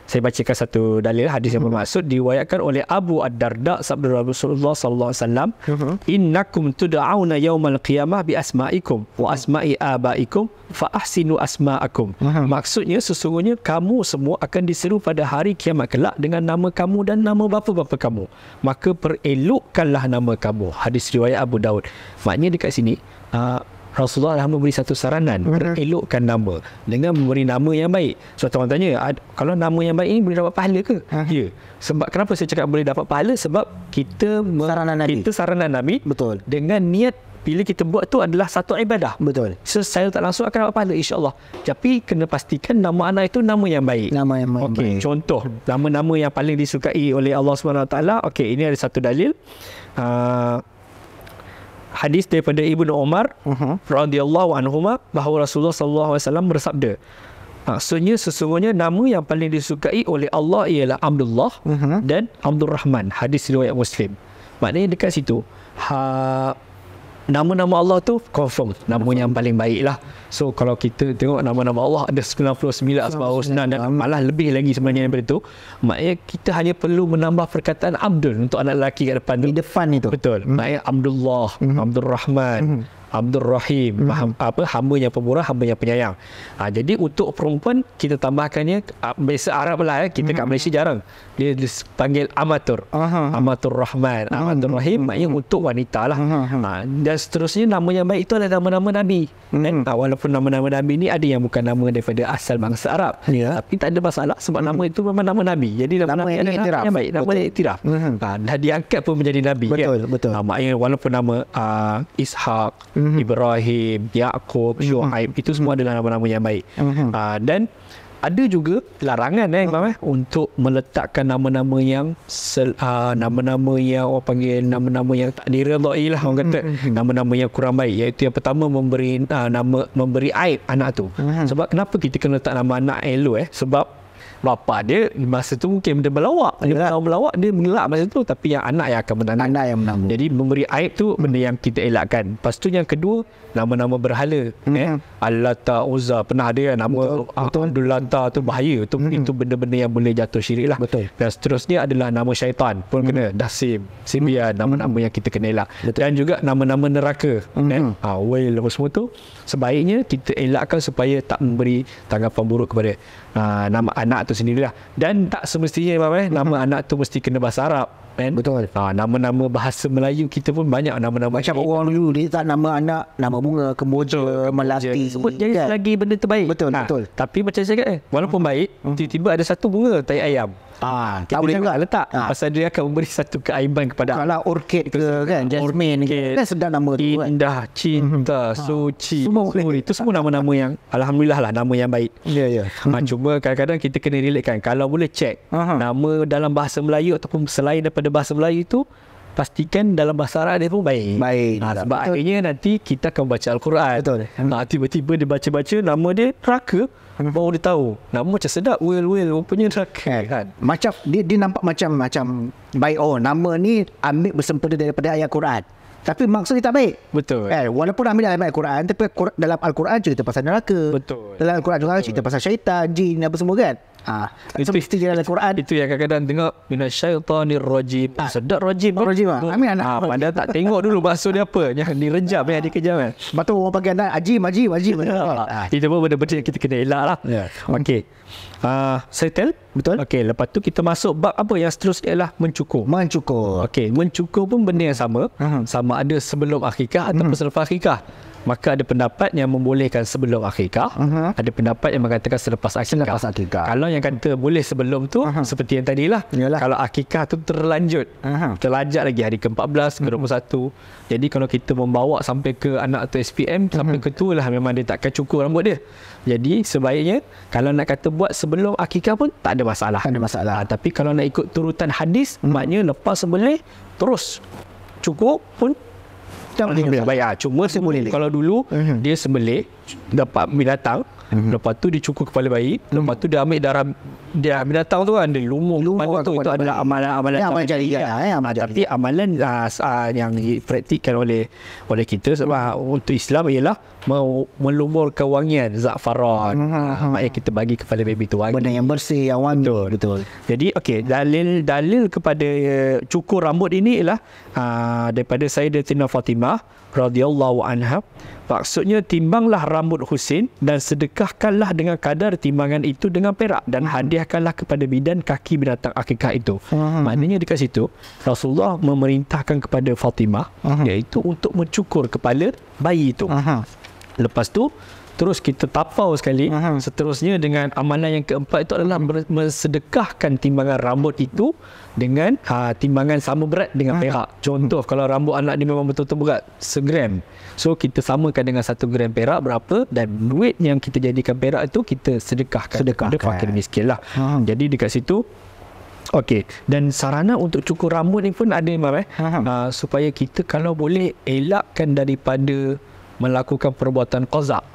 saya bacakan satu dalil hadis yang bermaksud, diwayatkan oleh Abu Ad-Darda sabda Rasulullah sallallahu alaihi wasallam, innakum tud'auna yaumal qiyamah bi asma'ikum wa asma'i abaikum fa ahsinu asma'akum. Maksudnya sesungguhnya kamu semua akan diseru pada hari kiamat kelak dengan nama kamu dan nama bapa-bapa kamu, maka perelokkanlah nama kamu. Hadis riwayat Abu Daud. Maknanya dekat sini Rasulullah dah memberi satu saranan, elokkan nama dengan memberi nama yang baik. So orang tanya, kalau nama yang baik ini boleh dapat pahala ke? Ya. Sebab kenapa saya cakap boleh dapat pahala? Sebab kita saranan Nabi. Betul. Dengan niat bila kita buat tu adalah satu ibadah. Betul. So secara tak langsung akan dapat pahala insya-Allah. Tapi kena pastikan nama anak itu nama yang baik. Nama yang baik. Okey, contoh nama-nama yang paling disukai oleh Allah Subhanahu Wa Taala. Okey, ini ada satu dalil. Hadis daripada Ibnu Umar radhiyallahu anhuma bahawa Rasulullah sallallahu alaihi wasallam bersabda, maksudnya sesungguhnya nama yang paling disukai oleh Allah ialah Abdullah dan Abdul Rahman. Hadis riwayat Muslim. Maknanya dekat situ nama-nama Allah tu confirm nama yang paling baik lah. So kalau kita tengok nama-nama Allah ada 99 asmaul husna dan malah lebih lagi sebenarnya daripada itu. Maknanya kita hanya perlu menambah perkataan Abdul untuk anak lelaki kat depan tu. Di depan itu. Betul. Maknanya Abdullah, Abdul Rahman, Abdul Rahim, hamba yang pemurah, hamba yang penyayang. Jadi untuk perempuan kita tambahkannya bahasa Arab lah, kita kat Malaysia jarang. Dia panggil Amatur. Amatur Rahman, Amatur Rahim, maknanya untuk wanita lah. Dan seterusnya nama yang baik itu adalah nama-nama Nabi. Walaupun nama-nama Nabi ni ada yang bukan nama daripada asal bangsa Arab, tapi tak ada masalah sebab nama itu memang nama Nabi. Jadi nama yang baik, nama yang iktiraf. Dah diangkat pun menjadi Nabi. Betul. Maknanya walaupun nama Ishaq, Ibrahim, Yaqub, Shu'aib, itu semua adalah nama-nama yang baik. Dan ada juga larangan untuk meletakkan nama-nama yang nama-nama yang orang panggil nama-nama yang tak diredai lah, orang kata nama-nama yang kurang baik, iaitu yang pertama memberi aib anak tu. Sebab kenapa kita kena letak nama anak elok? Sebab bapa dia masa tu mungkin dia melawak, dia mengelak masa tu, tapi yang anak yang akan menanggung. Jadi memberi aib tu benda yang kita elakkan. Lepas tu yang kedua, nama-nama berhala. Al-Lata, Uzza, pernah ada nama Abdul Lata tu bahaya. Itu benda-benda yang boleh jatuh syirik lah. Dan seterusnya adalah nama syaitan pun kena. Dasim, Simbian, nama-nama yang kita kena elak. Dan juga nama-nama neraka. Wail semua tu sebaiknya kita elakkan supaya tak memberi tanggapan buruk kepada nama anak tu sendirilah. Dan tak semestinya nama anak tu mesti kena bahasa Arab. Betul. Nama-nama bahasa Melayu kita pun banyak nama-nama macam orang dulu dia tak nama anak nama bunga, kemboja, melati, sebut jadi lagi benda terbaik. Betul. Tapi macam saya cakap walaupun baik, tiba-tiba ada satu bunga tai ayam. Tak boleh juga letak pasal dia akan memberi satu keaiban kepada kalau orchid ke kan, jasmine ke, kan sedap nama tu. Indah, cinta, suci, itu semua nama-nama yang alhamdulillah lah, nama yang baik. Cuma kadang-kadang kita kena relatekan. Kalau boleh cek nama dalam bahasa Melayu ataupun selain daripada bahasa Melayu tu, pastikan dalam bahasa Arab dia pun baik. Sebab akhirnya nanti kita akan baca Al-Quran. Tiba-tiba dia baca-baca nama dia neraka, baru dia tahu nama macam sedap, Will rupanya neraka kan. Macam dia nampak macam baik. Nama ni ambil bersempena daripada ayat Quran, tapi maksud dia tak baik. Betul. Walaupun ambil dalam Al-Quran, tapi dalam Al-Quran cerita pasal neraka. Betul. Dalam Al-Quran juga cerita pasal syaitan, jin, apa semua kan. Itu mesti dalam Al-Quran. Itu yang kadang-kadang tengok minasyaitonir rajim. Sedap rajim. Ambil anak. Padahal tak tengok dulu maksud dia apa. Yang direjam yang dikejam kan. Lepas tu orang panggil anak ajim. Itu pun benda-benda yang kita kena elak lah. Okey. Settle. Betul. Okey, lepas tu kita masuk bab apa yang seterusnya ialah mencukur. Okey, mencukur pun benda yang sama. Sama ada sebelum akikah ataupun selepas akikah. Maka ada pendapat yang membolehkan sebelum akikah, ada pendapat yang mengatakan selepas akikah. Kalau yang kata boleh sebelum tu, seperti yang tadilah. Kalau akikah tu terlanjut, terlajak lagi hari ke-14, ke-21. Jadi kalau kita membawa sampai ke anak tu SPM, sampai ke tu lah memang dia takkan cukur rambut dia. Jadi sebaiknya kalau nak kata buat sebelum akikah pun tak ada masalah. Tapi kalau nak ikut turutan hadis, maknanya lepas sembelih terus cukur pun baik. Cuma kalau dulu dia sembelih dapat binatang, lepas tu dia cukur kepala bayi, lepas tu dia ambil darah dia binatang tu kan, dia lumur tu, itu adalah amalan jariah. Tapi amalan yang dipraktikkan oleh kita sebab untuk Islam ialah melumurkan wangian za'faran. Maknanya kita bagi kepada baby tu wangi, benda yang bersih, yang wangi. Betul. Jadi dalil kepada cukur rambut ini ialah daripada Sayyidatina Fatimah radhiyallahu anha. Maksudnya, timbanglah rambut Husain dan sedekahkanlah dengan kadar timbangan itu dengan perak dan hadiahkanlah kepada bidan kaki binatang akikah itu. Maknanya dekat situ Rasulullah memerintahkan kepada Fatimah iaitu untuk mencukur kepala bayi itu. Lepas tu terus kita tapau sekali. Seterusnya dengan amalan yang keempat itu adalah mensedekahkan timbangan rambut itu dengan timbangan sama berat dengan perak. Contoh kalau rambut anak dia memang betul-betul berat 1 gram, so kita samakan dengan 1 gram perak berapa, dan duit yang kita jadikan perak itu kita sedekahkan kepada fakir miskin lah. Jadi dekat situ okey. Dan sarana untuk cukur rambut ni pun ada Imam supaya kita kalau boleh elakkan daripada melakukan perbuatan qaza,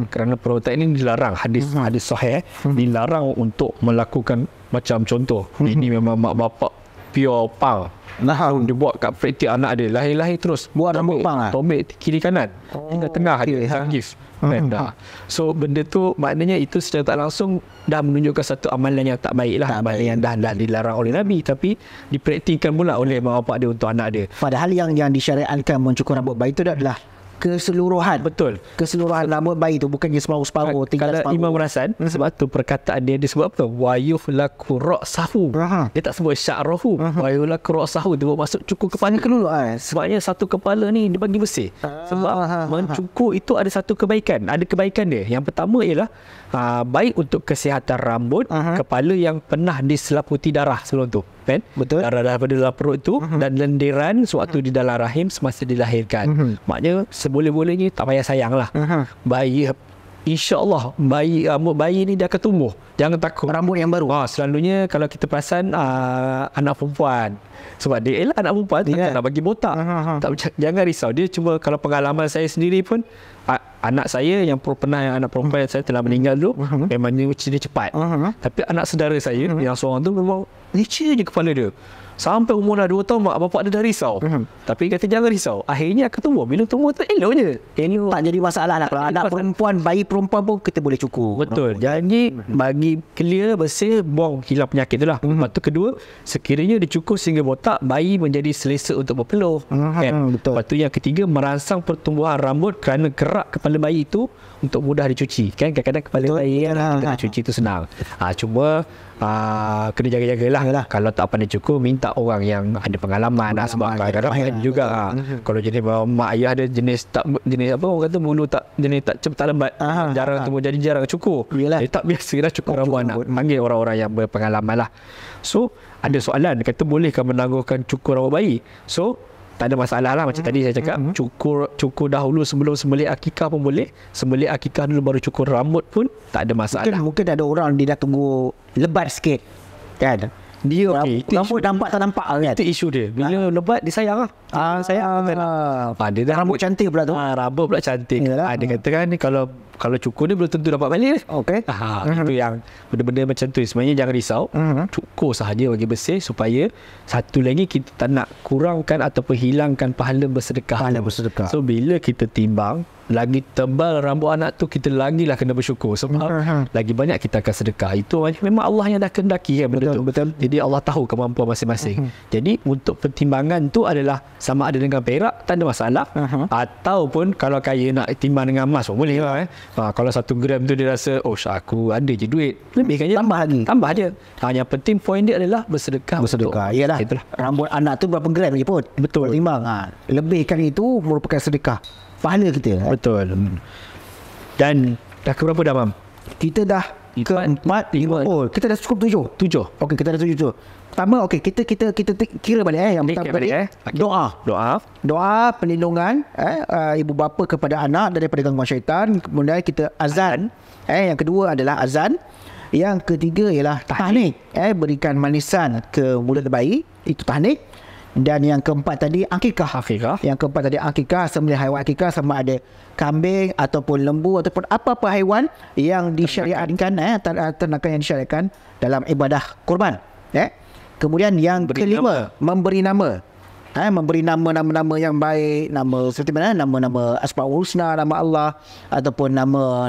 kerana perbuatan ini dilarang. Hadis sahih dilarang untuk melakukan macam contoh ini memang mak bapak pure pang. Dia buat kat praktik anak dia lahir terus buat rambut pang tomek kiri kanan tengah dia gift. So benda tu maknanya itu secara tak langsung dah menunjukkan satu amalan yang tak baik lah, amalan yang dah dilarang oleh Nabi tapi dipraktikkan pula oleh mak bapak dia untuk anak dia. Padahal yang disyariatkan mencukur rambut bayi itu adalah keseluruhan. Betul. Keseluruhan rambut bayi tu, bukannya separuh-separuh, tinggal Kalau separuh. Imam Rasan, sebab tu perkataan dia sebut apa? Wayuhlaku ra'sahu. Dia tak sebut sya'rahu. Wayuhlaku ra'sahu. Dia maksud cukur kepala dulu. Sebabnya satu kepala ni dia bagi bersih. Sebab mencukur itu ada satu kebaikan. Ada kebaikan dia. Yang pertama ialah baik untuk kesihatan rambut kepala yang pernah diselaputi darah sebelum tu. Kan? Betul. Darah daripada dalam perut tu dan lendiran sewaktu di dalam rahim semasa dilahirkan. Maknanya seboleh-bolehnya tak payah sayang lah. Bayi, insya-Allah rambut bayi ni dia akan tumbuh. Jangan takut. Rambut yang baru. Selalunya kalau kita perasan anak perempuan, sebab dia anak perempuan tak nak bagi botak. Jangan risau. Dia cuma, kalau pengalaman saya sendiri pun, anak saya yang pernah yang anak perempuan saya telah meninggal dulu, memang dia cepat. Tapi anak saudara saya yang seorang tu memang licin je kepala dia. Sampai umur dah 2 tahun, mak bapak dia dah risau. Tapi kata jangan risau. Akhirnya akan tumbuh. Bila tumbuh tu elok je. Elok. Tak jadi masalah lah. Kalau anak perempuan, bayi perempuan pun kita boleh cukur. Betul. Jadi bagi clear, bersih, buang, hilang penyakit tu lah. Lepas tu kedua, sekiranya dicukur sehingga botak, bayi menjadi selesa untuk berpeluh. Betul. Lepas tu yang ketiga, merangsang pertumbuhan rambut kerana gerak kepala bayi itu untuk mudah dicuci. Kan kadang-kadang kepala bayi kita nak cuci tu senang. Cuma kena jaga-jagalah. Kalau tak pandai cukur, minta orang yang ada pengalaman. Sebab kadang-kadang juga kalau jenis mak ayah ada jenis apa orang kata bulu tak jenis tak lembat, jarang tu jadi jarang cukur. Dia tak biasa dah cukur rambut anak. Panggil orang-orang yang berpengalaman lah. So ada soalan, kata bolehkah menangguhkan cukur rambut bayi? So tak ada masalah lah. Macam tadi saya cakap, cukur dahulu sebelum sembelih akikah pun boleh. Sembelih akikah dulu baru cukur rambut pun tak ada masalah. Mungkin ada orang dia dah tunggu lebat sikit, kan? Dia okey. Rambut nampak tak nampak kan? Itu isu dia. Bila lebat dia sayang lah. Sayang kan. Dia dah rambut cantik pula tu. Rambut pula cantik. Dia kata kan ni kalau cukur ni belum tentu dapat balik. Okey. Itu yang benda-benda macam tu. Sebenarnya jangan risau. Cukur sahaja bagi bersih supaya satu lagi kita tak nak kurangkan ataupun hilangkan pahala bersedekah. So bila kita timbang lagi tebal rambut anak tu, kita lagilah kena bersyukur sebab lagi banyak kita akan sedekah. Itu memang Allah yang dah kehendaki kan benda tu. Betul. Jadi Allah tahu kemampuan masing-masing. Jadi untuk pertimbangan tu adalah sama ada dengan perak tak ada masalah, ataupun kalau kaya nak timbang dengan emas pun boleh lah. Kalau 1 gram tu dia rasa aku ada je duit, lebihkan je, tambah je. Yang penting poin dia adalah bersedekah. Iyalah. Rambut anak tu berapa gram lagi pun betul timbang. Lebihkan itu merupakan sedekah pahala kita. Betul. Dan dah ke berapa dah, Mam? Kita dah ke 4, 5. Oh, kita dah cukup 7. Okey, kita dah 7. Pertama, kita kira balik yang pertama tadi. Doa perlindungan ibu bapa kepada anak daripada gangguan syaitan. Kemudian kita azan. Yang kedua adalah azan. Yang ketiga ialah tahnik. Berikan manisan ke mulut bayi, itu tahnik. Dan yang keempat tadi akikah. Yang keempat tadi akikah, sembelih haiwan akikah, sama ada kambing ataupun lembu ataupun apa-apa haiwan yang disyariatkan, ternakan yang disyariatkan dalam ibadah kurban. Kemudian yang kelima, memberi nama. Memberi nama-nama yang baik, nama seperti mana, nama-nama Asmaul Husna, nama Allah, ataupun nama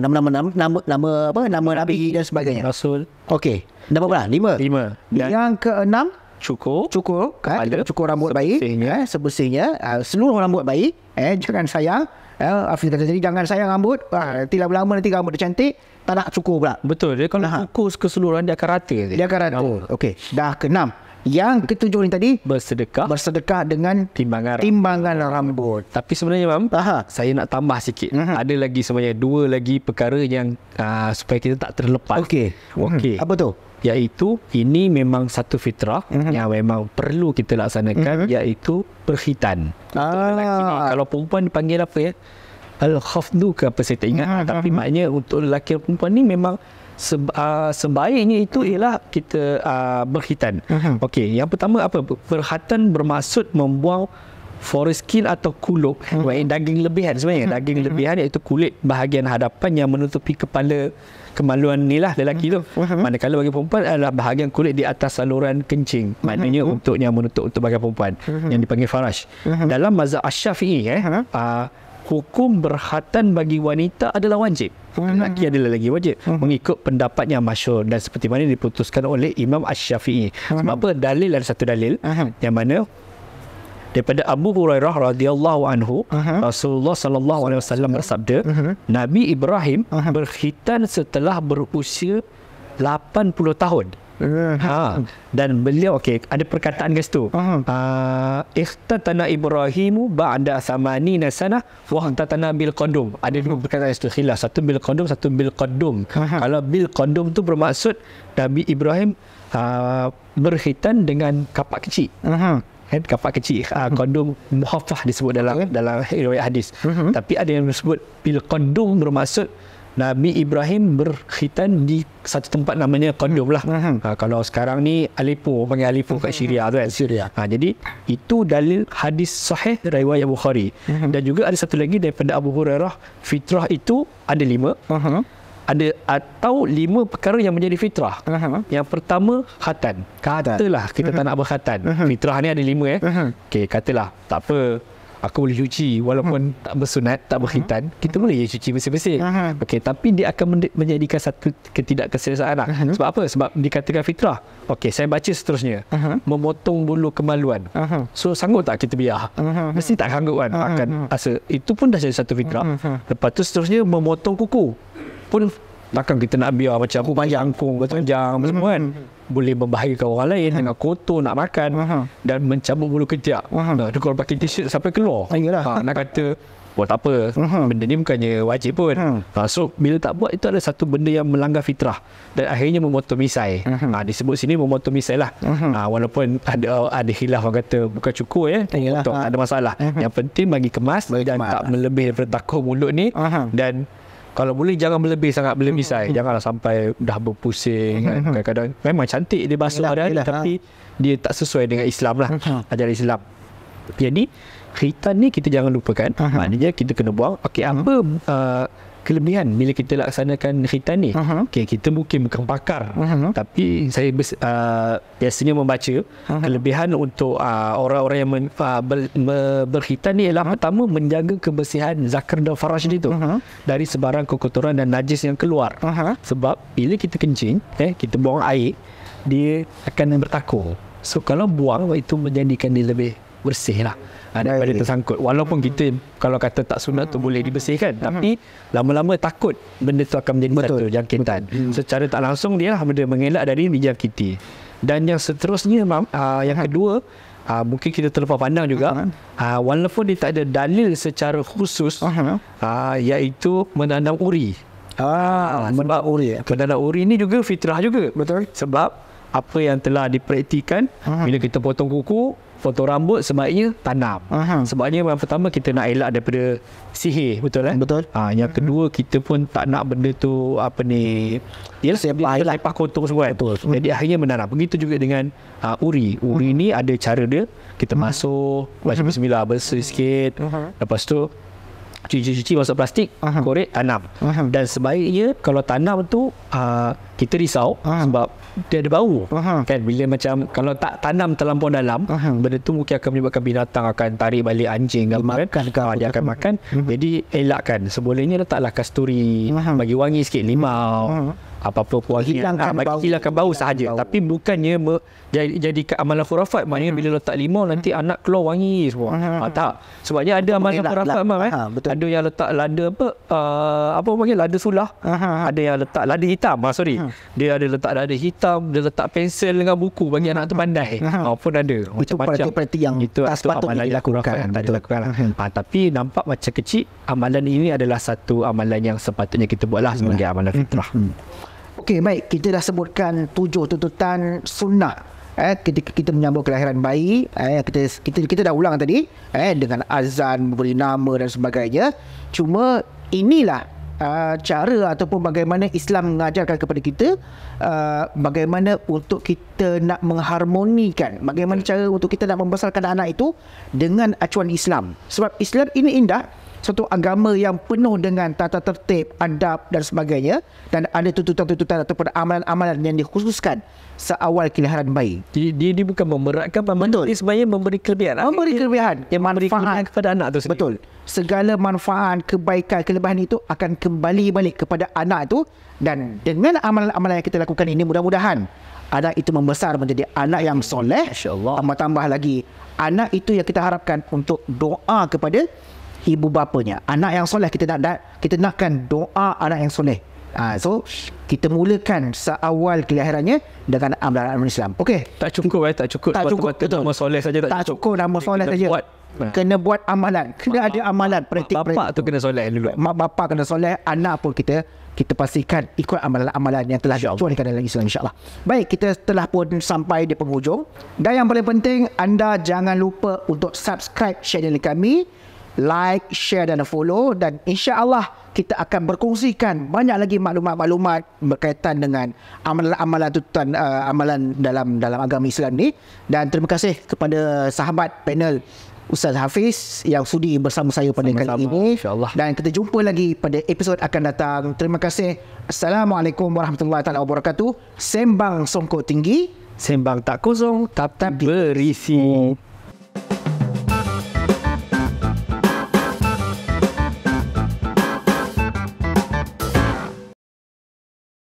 nabi dan sebagainya. Rasul. Okey. Dah berapa dah? 5. Yang keenam, cukur rambut bayi sebersihnya, seluruh rambut bayi. Jangan sayang. Hafiz kata tadi, jangan sayang rambut. Nanti lama-lama nanti rambut dia cantik, tak nak cukur pula. Betul. Dia kalau cukur keseluruhan dia akan rata. Okey. Dah ke-6. Yang ke-7 ni tadi, bersedekah dengan timbangan rambut. Tapi sebenarnya, Mam, saya nak tambah sikit. Ada lagi sebenarnya 2 lagi perkara yang supaya kita tak terlepas. Okey. Apa tu? Iaitu ini memang satu fitrah yang memang perlu kita laksanakan, iaitu berkhitan. Kalau perempuan dipanggil apa ya? Al-khafdu ke apa saya tak ingat. Tapi maknanya untuk lelaki dan perempuan ni memang sebaiknya itu ialah kita berkhitan. Okey, yang pertama apa? Berkhitan bermaksud membuang foreskin atau kuluk, daging lebihan sebenarnya. Daging lebihan iaitu kulit bahagian hadapan yang menutupi kepala kemaluan ni lah lelaki tu. Manakala bagi perempuan adalah bahagian kulit di atas saluran kencing. Maknanya untuk yang menutup untuk bahagian perempuan yang dipanggil farash. Dalam mazhab Asy-Syafi'i hukum berkhatan bagi wanita adalah wajib. Lelaki adalah lagi wajib mengikut pendapat yang masyhur dan seperti mana diputuskan oleh Imam Asy-Syafi'i. Sebab apa? Ada satu dalil yang mana daripada Abu Hurairah radhiyallahu anhu, Rasulullah sallallahu alaihi wasallam bersabda, Nabi Ibrahim berkhitan setelah berusia 80 tahun. Dan beliau ada perkataan guys tu. Ikhtatana Ibrahimu ba'da samanina sanah wa ikhtatana bil qadum. Ada dua perkataan tu khilaf, satu bil qadum, satu bil qadum. Kalau bil qadum tu bermaksud Nabi Ibrahim berkhitan dengan kapak kecil. Kan kapak kecil, qadum muhaffah disebut dalam riwayat hadis. Tapi ada yang disebut bil qadum bermaksud Nabi Ibrahim berkhitan di satu tempat namanya Qadum lah. Kalau sekarang ni Aleppo, panggil Aleppo kat Syria tu kan. Jadi itu dalil hadis sahih riwayat Bukhari. Dan juga ada satu lagi daripada Abu Hurairah, fitrah itu ada 5. Ada atau 5 perkara yang menjadi fitrah. Yang pertama khatan. Katalah kita tak nak berkhatan. Fitrah ni ada 5 katalah tak apa, aku boleh cuci walaupun tak bersunat, tak berkhitan, kita boleh cuci bersih-bersih. Tapi dia akan menjadikan satu ketidakselesaan lah. Sebab apa? Sebab dikatakan fitrah. Saya baca seterusnya. Memotong bulu kemaluan. So sanggup tak kita biar? Mesti tak sanggup kan? Akan rasa itu pun dah jadi satu fitrah. Lepas tu seterusnya memotong kuku pun takkan kita nak biar macam jangkung panjang semua kan. Boleh membahayakan orang lain dengan kotor nak makan dan mencabut bulu ketiak. Dia kalau pakai t-shirt sampai keluar. Nak kata tak apa, benda ni bukannya wajib pun. So bila tak buat, itu adalah satu benda yang melanggar fitrah dan akhirnya memotong misai. Disebut sini memotong misai lah. Walaupun ada khilaf, orang kata bukan cukur potong, ada masalah. Yang penting bagi kemas dan tak melebih daripada takut mulut ni. Dan kalau boleh jangan berlebih sangat bila misai. Janganlah sampai dah berpusing. Kadang-kadang memang cantik dia basuh hari-hari, tapi dia tak sesuai dengan Islam lah, ajaran Islam. Jadi khitan ni kita jangan lupakan. Maknanya kita kena buang. Apa kelebihan bila kita laksanakan khitan ni? Kita mungkin bukan pakar, tapi saya biasanya membaca kelebihan untuk orang-orang yang berkhitan ni ialah pertama, menjaga kebersihan zakar dan faraj ni tu dari sebarang kekotoran dan najis yang keluar. Sebab bila kita kencing, kita buang air, dia akan bertakur. So kalau buang, itu menjadikan dia lebih bersih lah daripada tersangkut. Walaupun kita kalau kata tak sunat tu boleh dibersihkan, tapi lama-lama takut benda tu akan menjadi satu jangkitan. Secara tak langsung dia lah benda mengelak dari dijangkiti. Dan yang seterusnya yang kedua, mungkin kita terlepas pandang juga, walaupun dia tak ada dalil secara khusus, iaitu menanam uri. Sebab menanam uri ni juga fitrah juga. Sebab apa yang telah dipraktikan, bila kita potong kuku, potong rambut, sebaiknya tanam. Sebabnya yang pertama kita nak elak daripada sihir, betul kan? Betul. Yang kedua, kita pun tak nak benda tu lepas kotor semua. Jadi akhirnya menanam. Begitu juga dengan uri. Uri ni ada cara dia. Kita masuk, baca bismillah, bersih sikit. Lepas tu cuci masuk plastik, korek, tanam. Dan sebaiknya kalau tanam tu kita risau sebab dia ada bau kan. Bila macam kalau tak tanam terlampau dalam, benda tu mungkin akan menyebabkan binatang akan tarik balik, anjing dia akan makan. Jadi elakkan. Sebolehnya letaklah kasturi, bagi wangi sikit, limau, apa-apa wangian, hilangkan bau sahaja. Tapi bukannya jadikan amalan khurafat. Maknanya bila letak limau nanti anak keluar wangi semua. Tak. Sebabnya ada amalan khurafat ada yang letak lada lada sulah. Ada yang letak lada hitam. Dia ada letak lada hitam, dia letak pensel dengan buku bagi anak tu pandai. Pun ada macam-macam. Itu amalan dilakukan. Tapi nampak macam kecil. Amalan ini adalah satu amalan yang sepatutnya kita buatlah sebagai amalan fitrah. Okey, baik. Kita dah sebutkan 7 tuntutan sunnah ketika kita menyambut kelahiran bayi. Kita dah ulang tadi dengan azan, memberi nama dan sebagainya. Cuma inilah cara ataupun bagaimana Islam mengajarkan kepada kita bagaimana untuk kita nak mengharmonikan, bagaimana cara untuk kita nak membesarkan anak itu dengan acuan Islam. Sebab Islam ini indah, satu agama yang penuh dengan tata tertib, adab dan sebagainya, dan ada tuntutan-tuntutan ataupun amalan-amalan yang dikhususkan seawal kelahiran bayi. Dia bukan memberatkan, dia sebenarnya memberi kelebihan. Memberi kelebihan yang manfaat kepada anak tu sendiri. Betul. Segala manfaat, kebaikan, kelebihan itu akan kembali balik kepada anak itu. Dan dengan amalan-amalan yang kita lakukan ini, mudah-mudahan anak itu membesar menjadi anak yang soleh. Masya-Allah. Tambah lagi, anak itu yang kita harapkan untuk doa kepada ibu bapanya. Anak yang soleh, kita nakkan doa anak yang soleh. So kita mulakan seawal kelahirannya dengan amalan Islam. Okey. Tak cukup tak cukup. Tak cukup, betul. Nama soleh saja Tak cukup nama soleh saja. Kena buat amalan. Kena ada amalan praktik. Bapak tu kena soleh dulu. Mak bapak kena soleh, anak pun kita pastikan ikut amalan-amalan yang telah dicuangkan dalam Islam, insya-Allah. Baik, kita telah pun sampai di penghujung. Dan yang paling penting, anda jangan lupa untuk subscribe channel kami, like, share dan follow, dan insya-Allah kita akan berkongsikan banyak lagi maklumat-maklumat berkaitan dengan amalan-amalan tuntutan amalan dalam agama Islam ni. Dan terima kasih kepada sahabat panel Ustaz Hafiz yang sudi bersama saya pada kali ini, insya-Allah. Dan kita jumpa lagi pada episod akan datang. Terima kasih. Assalamualaikum warahmatullahi wabarakatuh. Sembang songkok tinggi, Sembang tak kosong tapi berisi.